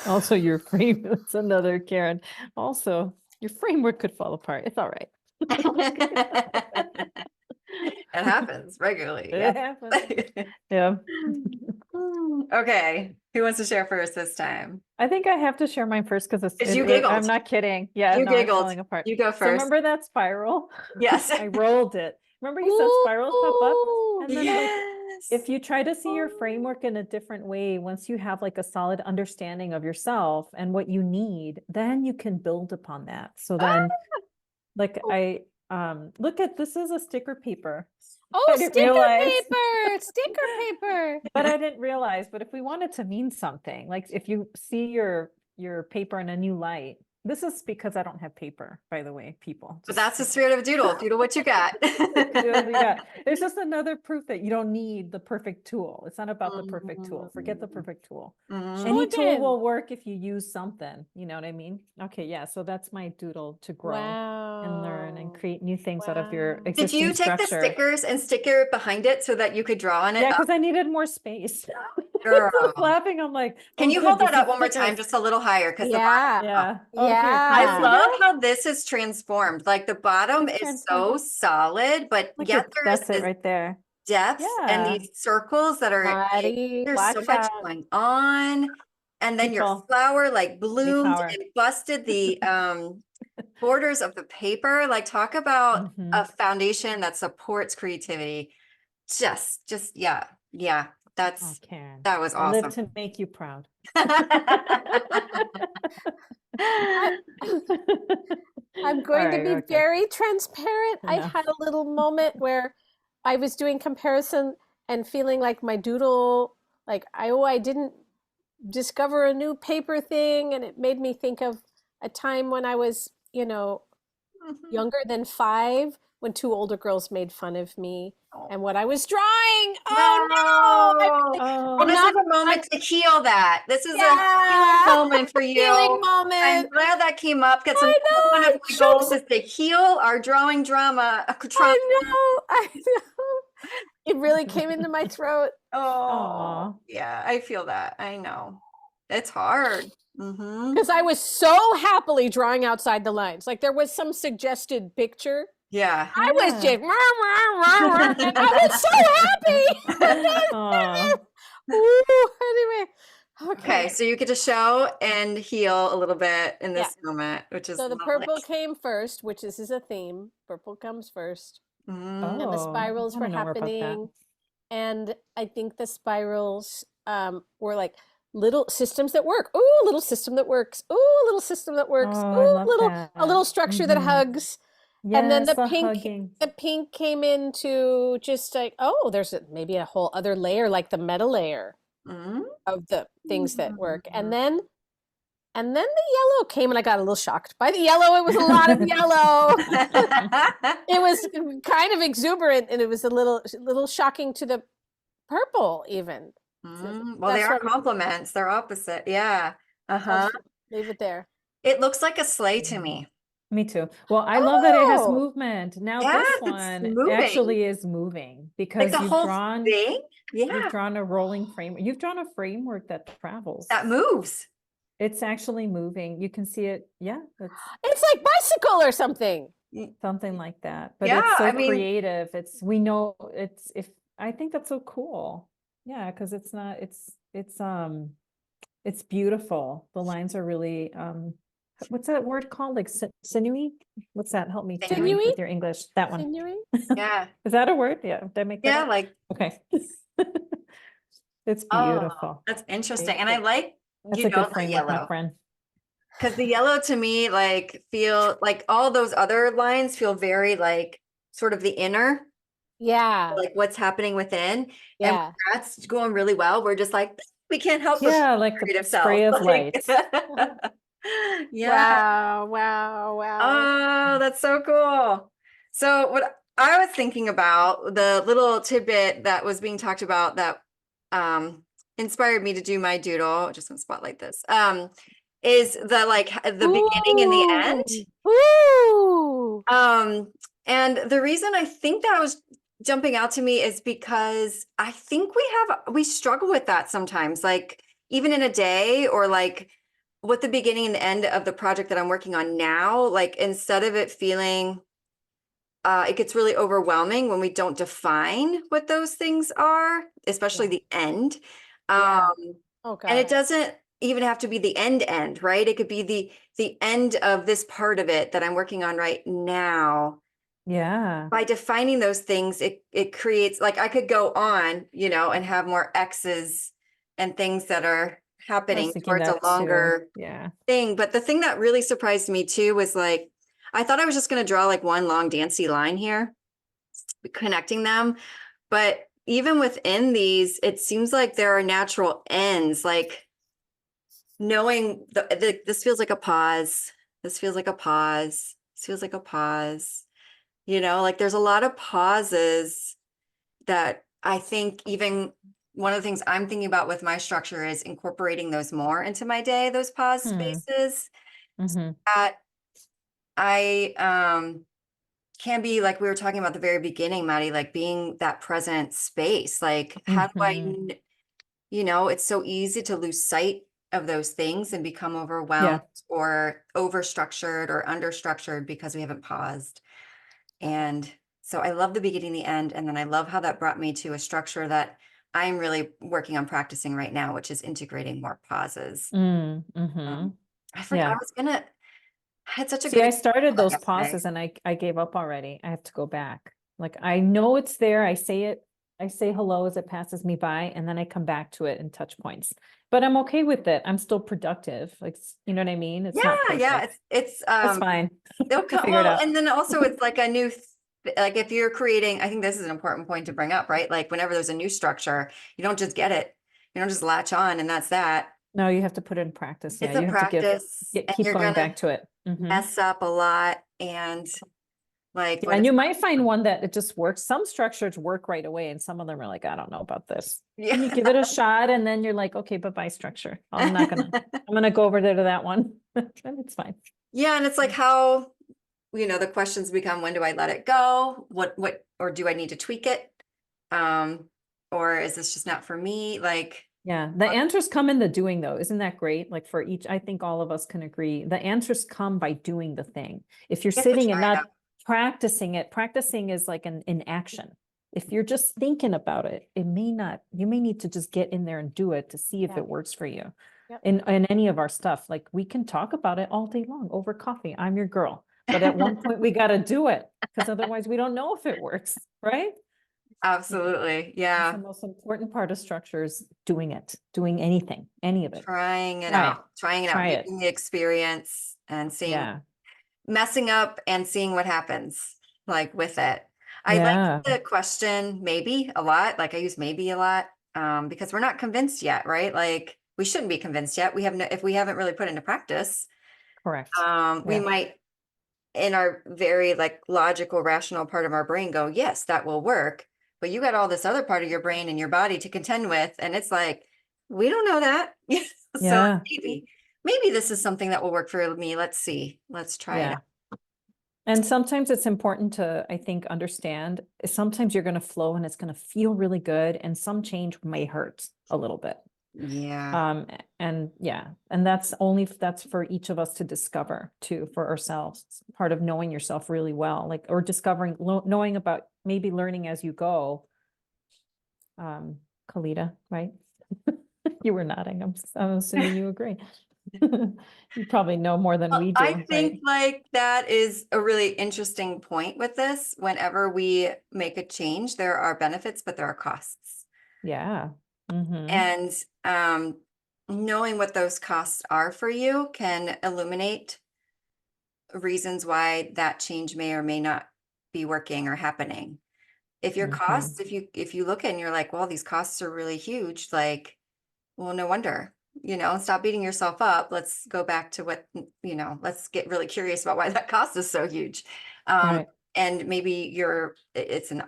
Also, your frame, it's another Karen. Also, your framework could fall apart. It's all right. It happens regularly. It Yeah. happens. Yeah. Okay. Who wants to share first this time? I think I have to share mine first because You giggled. I'm not kidding. Yeah, You no, it's giggled. falling apart. You go So first. remember that spiral? Yes. I rolled it. Remember you said spirals pop up? And then like, Yes. if you try to see your framework in a different way, once you have like a solid understanding of yourself and what you need, then you can build upon that. So then like look at, this is a sticker paper. Oh, I didn't sticker realize. paper, sticker paper. But I didn't realize, but if we want it to mean something, like if you see your paper in a new light, this is because I don't have paper, by the way, people. But that's the spirit of doodle. Doodle what you got. Yeah, it's just another proof that you don't need the perfect tool. It's not about the perfect tool. Forget the perfect tool. Mhm. Any Show tool again. will work if you use something. You know what I mean? Okay, yeah. So that's my doodle to grow and learn and Wow. create new things out of your Wow. Did existing you take the structure. stickers and stick it behind it so that you could draw on it? Yeah, because I needed more space. Girl. laughing. I'm like, Can oh, you good, hold that this up is one more time, thicker. just a little higher? Because Yeah. Yeah. Oh, here, Yeah. I can you see love that? how this is transformed. Like the bottom It's is so solid, but Look yet at, there's that's it this right there. depth and Yeah. these circles that are Mari, there's so watch much out. going on. And then your People flower like bloomed power. and busted the borders of the paper. Like talk about a Mhm. foundation that supports creativity. Yeah. Oh, That Karen. was I live awesome. to make you proud. I, I'm All going to right, be okay. very transparent. I Enough. had a little moment where I was doing comparison and feeling like my doodle, like I didn't discover a new paper thing, and it made me think of a time when I was, Mhm. younger than 5, when 2 older girls made fun of me Oh. and what I was drawing. No. Oh no! Oh, Well, this not- is a moment to heal that. This is a Yeah. healing moment for you. Healing I'm moment. glad that came up because I know, one of I'm my so goals is to heal our drawing trauma. I know. It really came into my throat. Oh, Aw. yeah, I feel that. I know. It's hard. Mm-hmm. Because I was so happily drawing outside the lines. Like there was some suggested picture. Yeah. I was Yeah. just, and I was so happy. Aw. Ooh, anyway. Okay, so you get to show and heal a little bit in this moment, which is So the lovely. purple came first, which is a theme. Purple comes first. Mm. And the Oh, I spirals were wanna know more about that. happening. And I think the spirals were like little systems that work. Ooh, little system that works. Ooh, little system that works. Oh, I Ooh, love a little that. structure that Mhm. hugs. And then Yes, the pink hugging. came into just like, oh, there's maybe a whole other layer, like the meta layer Mm. of the things that work. And then the yellow came, and I got a little shocked by the yellow. It was a lot of yellow. It was kind of exuberant, and it was a little shocking to the purple even. Well, they That's are from- complements. They're opposite. Yeah. I'll Uh-huh. just leave it there. It looks like a sleigh to me. Me too. Well, I love that it has Oh! movement. Now Yes, this it's one moving. actually is moving Like because the you've whole drawn thing. Yeah. a rolling frame. You've drawn a framework that travels. That moves. It's actually moving. You can see it. Yeah, it's It's like bicycle or something. something like that. But Yeah, it's so I mean- creative. We know it's if I think that's so cool. Yeah, because it's not it's beautiful. The lines are really what's that word called? Like sinewy? What's that? Help me Karen, Sinewy? with your English. That one. Sinewy? Yeah. Is that a word? Yeah. Did I make that Yeah, up? like, Okay. It's oh, beautiful. that's interesting. And I like, That's you a know, good the framework, my yellow. friend. Because the yellow to me, like, feel like all those other lines feel very like sort of the inner, Yeah. like what's happening within. Yeah. And that's going really well. We're just like, we can't help but Yeah, like the creative spray self. of Like- light. Yeah. Wow. Oh, that's so cool. So what I was thinking about, the little tidbit that was being talked about that inspired me to do my doodle, just gonna spotlight this, is the like the beginning and the end. Ooh. And the reason I think that was jumping out to me is because I think we struggle with that sometimes, like even in a day, or like with the beginning and the end of the project that I'm working on now, like instead of it feeling it gets really overwhelming when we don't define what those things are, especially Yeah. the end. Yeah. And it doesn't even have to be the end, right? It could be the end of this part of it that I'm working on right now. Yeah. By defining those things, it creates, like I could go on, you know, and have more X's and things that are happening thinking towards a that too. longer Yeah. thing. But the thing that really surprised me too was like, I thought I was just going to draw like one long dancey line here, connecting them. But even within these, it seems like there are natural ends, like knowing this feels like a pause. This feels like a pause. This feels like a pause. You know, like there's a lot of pauses that I think even one of the things I'm thinking about with my structure is incorporating those more into my day, those pause spaces Mm-hmm. that I can be, like we were talking about at the very beginning, Maddie, like being that present space. Like how do I you know, it's so easy to lose sight of those things and become overwhelmed or over-structured or under-structured because we haven't paused. And so I love the beginning, the end, and then I love how that brought me to a structure that I'm really working on practicing right now, which is integrating more pauses. Mm-hmm. I forgot I Yeah. was gonna, I had such a See, good I started those yesterday. pauses and I gave up already. I have to go back. Like I know it's there. I say hello as it passes me by, and then I come back to it in touch points. But I'm okay with it. I'm still productive. Like, you know what I mean? It's not Yeah, perfect. it's That's fine. they'll I come, figure it well, out. and then also it's like a new like if you're creating, I think this is an important point to bring up, right? Like whenever there's a new structure, you don't just get it. You don't just latch on and that's that. No, you have to put it in practice. Yeah, It's a you have to practice and keep you're going gonna back to it. Mhm. mess up a lot and like Yeah, what and is you might find one that it just works. Some structures work right away, and some of them are like, I don't know about this. And you yeah. give it a shot, and then you're like, okay, bye-bye structure. I'm gonna go over there to that one. It's fine. Yeah, and it's like how, you know, the questions become, when do I let it go? What, or do I need to tweak it? Or is this just not for me? Like, Yeah, the answers come in the doing though. Isn't that great? Like for each, I think all of us can agree, the answers come by doing the thing. If you're you have to sitting and try it not out. practicing it, practicing is like an action. If you're just thinking about it, you may need to just get in there and do it to see if Yeah. it works for you. Yep. In any of our stuff, like we can talk about it all day long over coffee. I'm your girl. But at one point we got to do it because otherwise we don't know if it works, right? Absolutely. That's Yeah. the most important part of structure is doing it, doing anything, any of it. Trying it Try it. out, Try it. getting the experience and seeing, Yeah. messing up and seeing what happens like with it. I Yeah. like the question maybe a lot. Like I use maybe a lot because we're not convinced yet, right? Like we shouldn't be convinced yet. We have no, if we haven't really put into practice, Correct. we Yeah. might in our very like logical, rational part of our brain go, yes, that will work. But you got all this other part of your brain and your body to contend with. And it's like, we don't know that. So Yeah. maybe this is something that will work for me. Let's see. Let's try it Yeah. out. And sometimes it's important to, I think, understand, sometimes you're going to flow and it's going to feel really good. And some change may hurt a little bit. Yeah. And yeah, and that's for each of us to discover too, for ourselves. It's part of knowing yourself really well, like, or discovering, knowing about, maybe learning as you go. Kellita, right? You were nodding. I'm assuming you agree. You probably know more than we do, I think right? like that is a really interesting point with this. Whenever we make a change, there are benefits, but there are costs. Yeah. Mm-hmm. And knowing what those costs are for you can illuminate reasons why that change may or may not be working or happening. If your costs, if you look at and you're like, well, these costs are really huge, like, well, no wonder, you know, stop beating yourself up. Let's go back to what, you know, let's get really curious about why that cost is so huge. Right. And maybe it's an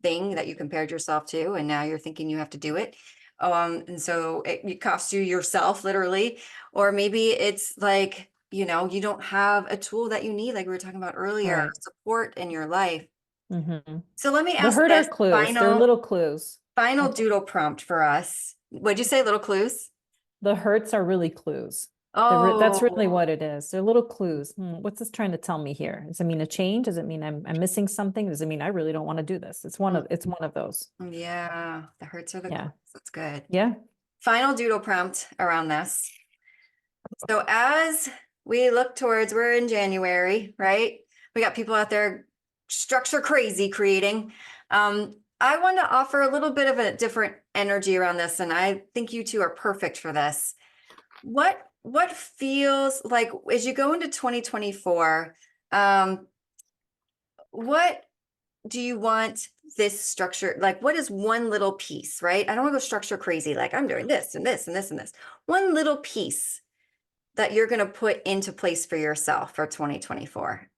thing that you compared yourself to, and now you're thinking you have to do it. And so it costs you yourself literally, or maybe it's like, you know, you don't have a tool that you need, like we were talking about earlier, Right. support in your life. Mm-hmm. So let me The ask hurt are this clues. They're little clues. final doodle prompt for us. What'd you say, little clues? The hurts are really clues. That's really Oh, what it is. They're little clues. What's this trying to tell me here? Does it mean a change? Does it mean I'm missing something? Does it mean I really don't want to do this? It's one of those. yeah, the hurts are the Yeah. clues. That's good. Yeah. Final doodle prompt around this. So as we look towards, we're in January, right? We got people out there structure crazy creating. I want to offer a little bit of a different energy around this, and I think you two are perfect for this. What feels like as you go into 2024, what do you want this structure, like what is one little piece, right? I don't want to go structure crazy, like I'm doing this and this and this and this. One little piece that you're going to put into place for yourself for 2024.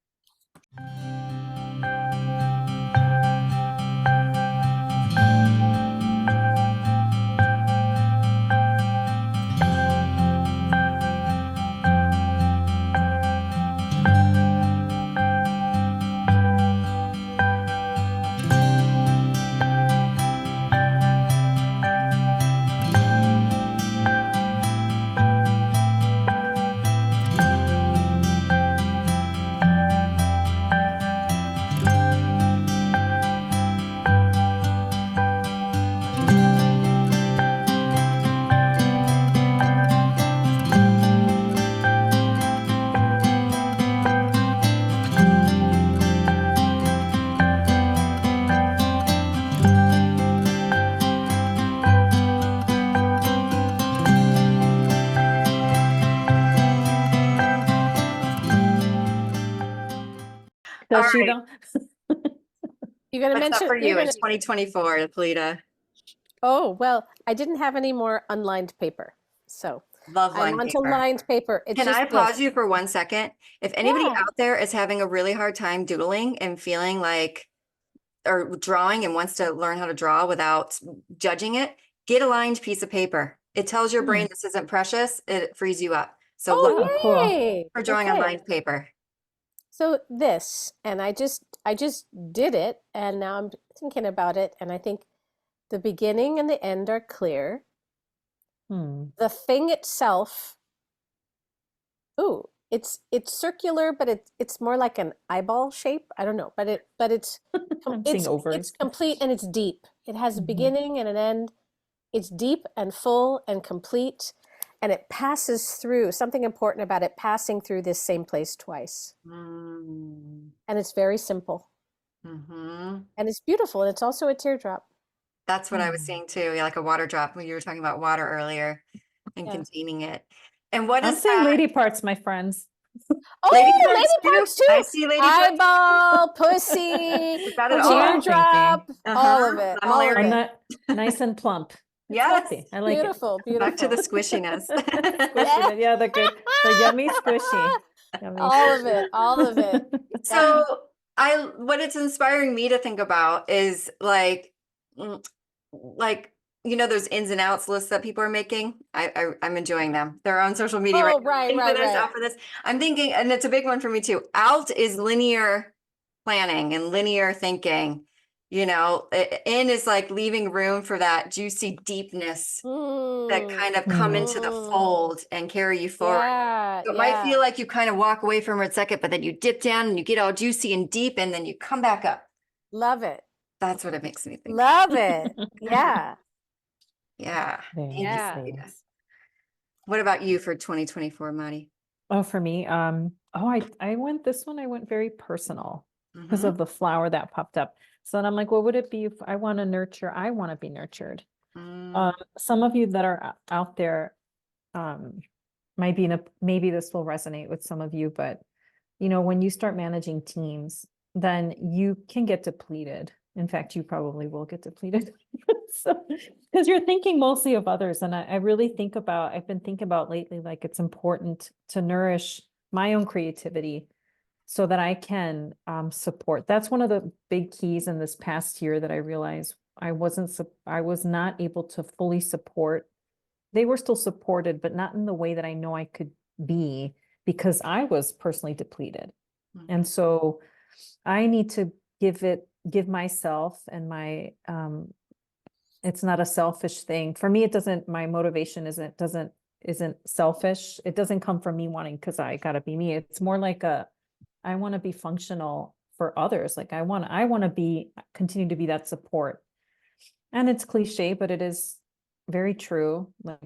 Does All she right. though? You're gonna What's up mention for you're you in gonna 2024, Kellita? Oh, well, I didn't have any more unlined paper. So Love I'm line onto paper. lined paper. It's Can just I this. pause you for 1 second? If anybody Yeah. out there is having a really hard time doodling and feeling like, or drawing and wants to learn how to draw without judging it, get a lined piece of paper. It tells your brain this isn't precious. It frees you up. So look Oh, Oh, cool. yay. for drawing on Okay. lined paper. So this, and I just did it, and now I'm thinking about it, and I think the beginning and the end are clear. The thing itself, ooh, it's circular, but it's more like an eyeball shape. I don't know, but it's I'm seeing ovaries. it's complete and it's deep. It has a Mhm. beginning and an end. It's deep and full and complete, and it passes through something important about it passing through this same place twice. Mm. And it's very simple Mhm. and it's beautiful, and it's also a teardrop. That's what I was Oh. saying too. Yeah, like a water drop when you were talking about water earlier and Yeah. containing it. And what I'm is seeing that? lady parts, my friends. Lady Oh, parts lady parts too. I see lady parts. Eyeball, pussy, We got it That's all. what I'm teardrop, thinking. all of it, I'm all of hilarious. I'm it. not nice and plump. It's Yes. healthy. I like Beautiful, beautiful. Back to the squishiness. Squishy, yeah, the good, the yummy squishy. Yummy All of it, all of it. So what it's inspiring me to think about is like, like, those ins and outs lists that people are making. I'm enjoying them. They're on social media Oh, right now. right, In for this, right. out for this. I'm thinking, and it's a big one for me too. Out is linear planning and linear thinking. In is like leaving room for that juicy deepness that kind of come into the fold and carry you forward. Yeah, So it might feel yeah. like you kind of walk away from it a second, but then you dip down and you get all juicy and deep, and then you come back up. Love it. That's what it makes me think. Love it. Yeah. Yeah. Very Thank you, Yeah. Kellita. nice. What about you for 2024, Madi? Oh, for me, I went this one, I went very personal because Mhm. of the flower that popped up. So then I'm like, what would it be if I want to nurture? I want to be nurtured. Mm. Some of you that are out there, might be maybe this will resonate with some of you, but when you start managing teams, then you can get depleted. In fact, you probably will get depleted. So, because you're thinking mostly of others. And I really I've been thinking about lately, like it's important to nourish my own creativity so that I can support. That's one of the big keys in this past year that I realized I was not able to fully support. They were still supported, but not in the way that I know I could be because I was personally depleted. And so I need to give myself and my, it's not a selfish thing. For me, my motivation isn't selfish. It doesn't come from me wanting, because I gotta be me. It's more like I want to be functional for others. Like I want to continue to be that support. And it's cliche, but it is very true. Like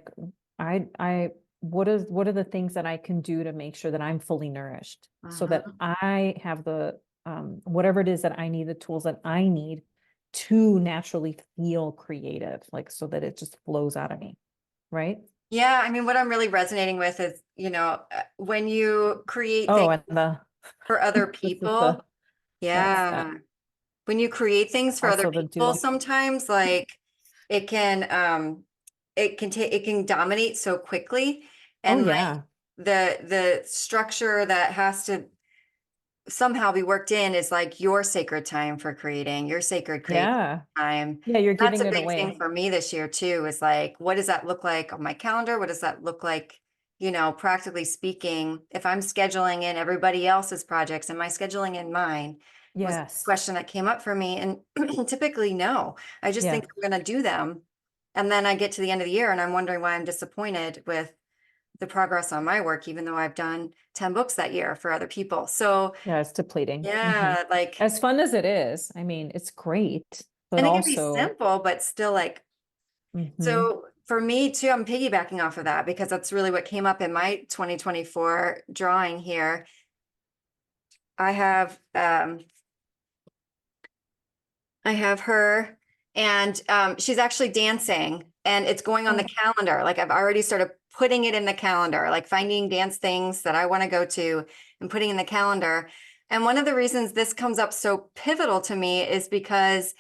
what are the things that I can do to make sure that I'm fully nourished so that I have the whatever it is that I need, the tools that I need to naturally feel creative, like so that it just flows out of me. Right. Yeah. I mean, what I'm really resonating with is, when you create Oh, things and for other this is people. that's Yeah. When you create things for other also the people, doodle. sometimes like it can dominate so quickly. Oh, And like yeah. the structure that has to somehow be worked in is like your sacred time for creating, your sacred creative Yeah. time. Yeah. You're That's giving a it big thing away. for me this year too, is like, what does that look like on my calendar? What does that look like, practically speaking, if I'm scheduling in everybody else's projects, am I scheduling in mine? Was a Yes. question that came up for me. And typically, no, I just Yeah. think I'm going to do them. And then I get to the end of the year and I'm wondering why I'm disappointed with the progress on my work, even though I've done 10 books that year for other people. So Yeah. It's depleting. yeah, like, As fun as it is, I mean, it's great, but and it can be also, simple, but still like, mhm. so for me too, I'm piggybacking off of that because that's really what came up in my 2024 drawing here. I have her and she's actually dancing and it's going on the calendar. Like I've already started putting it in the calendar, like finding dance things that I want to go to and putting in the calendar. And one of the reasons this comes up so pivotal to me is because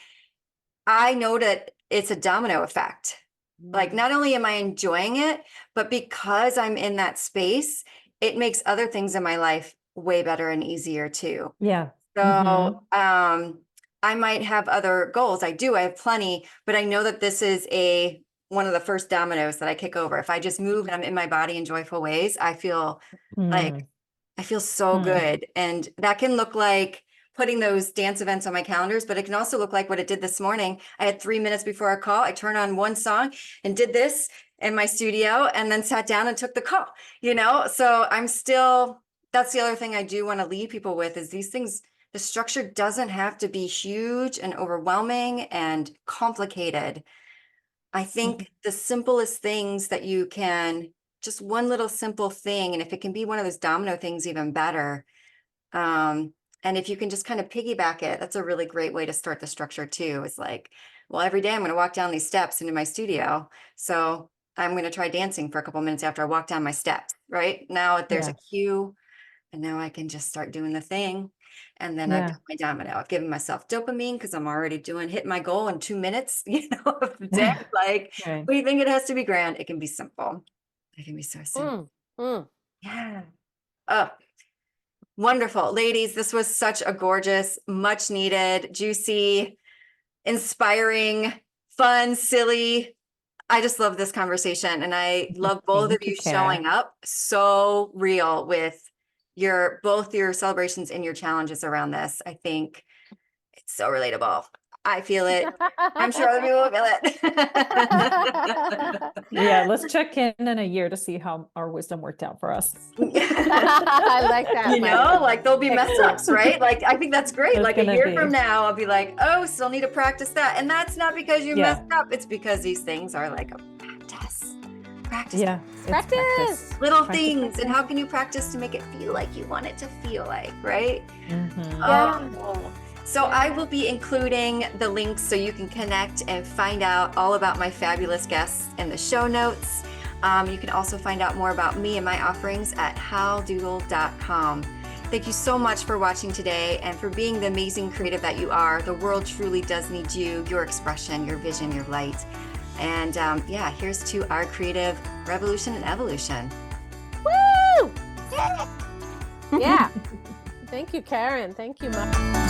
I know that it's a domino effect. Like, not only am I enjoying it, but because I'm in that space, it makes other things in my life way better and easier too. Yeah. So, I might have other goals. I have plenty, but I know that this is one of the first dominoes that I kick over. If I just move and I'm in my body in joyful ways, I feel like I feel so good. And that can look like putting those dance events on my calendars, but it can also look like what it did this morning. I had 3 minutes before our call. I turned on one song and did this in my studio and then sat down and took the call, So that's the other thing I do want to leave people with is these things. The structure doesn't have to be huge and overwhelming and complicated. I think the simplest things that you can, just one little simple thing, and if it can be one of those domino things, even better. And if you can just kind of piggyback it, that's a really great way to start the structure too. It's like, well, every day I'm going to walk down these steps into my studio. So I'm going to try dancing for a couple minutes after I walk down my steps, right? Now there's a cue, and now I can just start doing the thing. And then I've done my domino. I've given myself dopamine because I'm already hitting my goal in 2 minutes, of the day. Like, we think it has to be grand. It can be simple. It can be so simple. Yeah. Oh, wonderful. Ladies, this was such a gorgeous, much needed, juicy, inspiring, fun, silly. I just love this conversation. And I love both of you showing up so real with both your celebrations and your challenges around this. I think it's so relatable. I feel it. I'm sure other people will feel it. Yeah, let's check in a year to see how our wisdom worked out for us. I like that. Like there'll be mess ups, right? Like, I think that's great. There's like a year from now, I'll be like, oh, still need to practice that. And that's not because you messed up. It's because these things are like a practice. Yeah. Practice. Little things. And how can you practice to make it feel like you want it to feel like, right? So I will be including the links so you can connect and find out all about my fabulous guests in the show notes. You can also find out more about me and my offerings at howdoodle.com. Thank you so much for watching today and for being the amazing creative that you are. The world truly does need you, your expression, your vision, your light. And here's to our creative revolution and evolution. Woo! Yeah. Thank you, Karen. Thank you, Mom.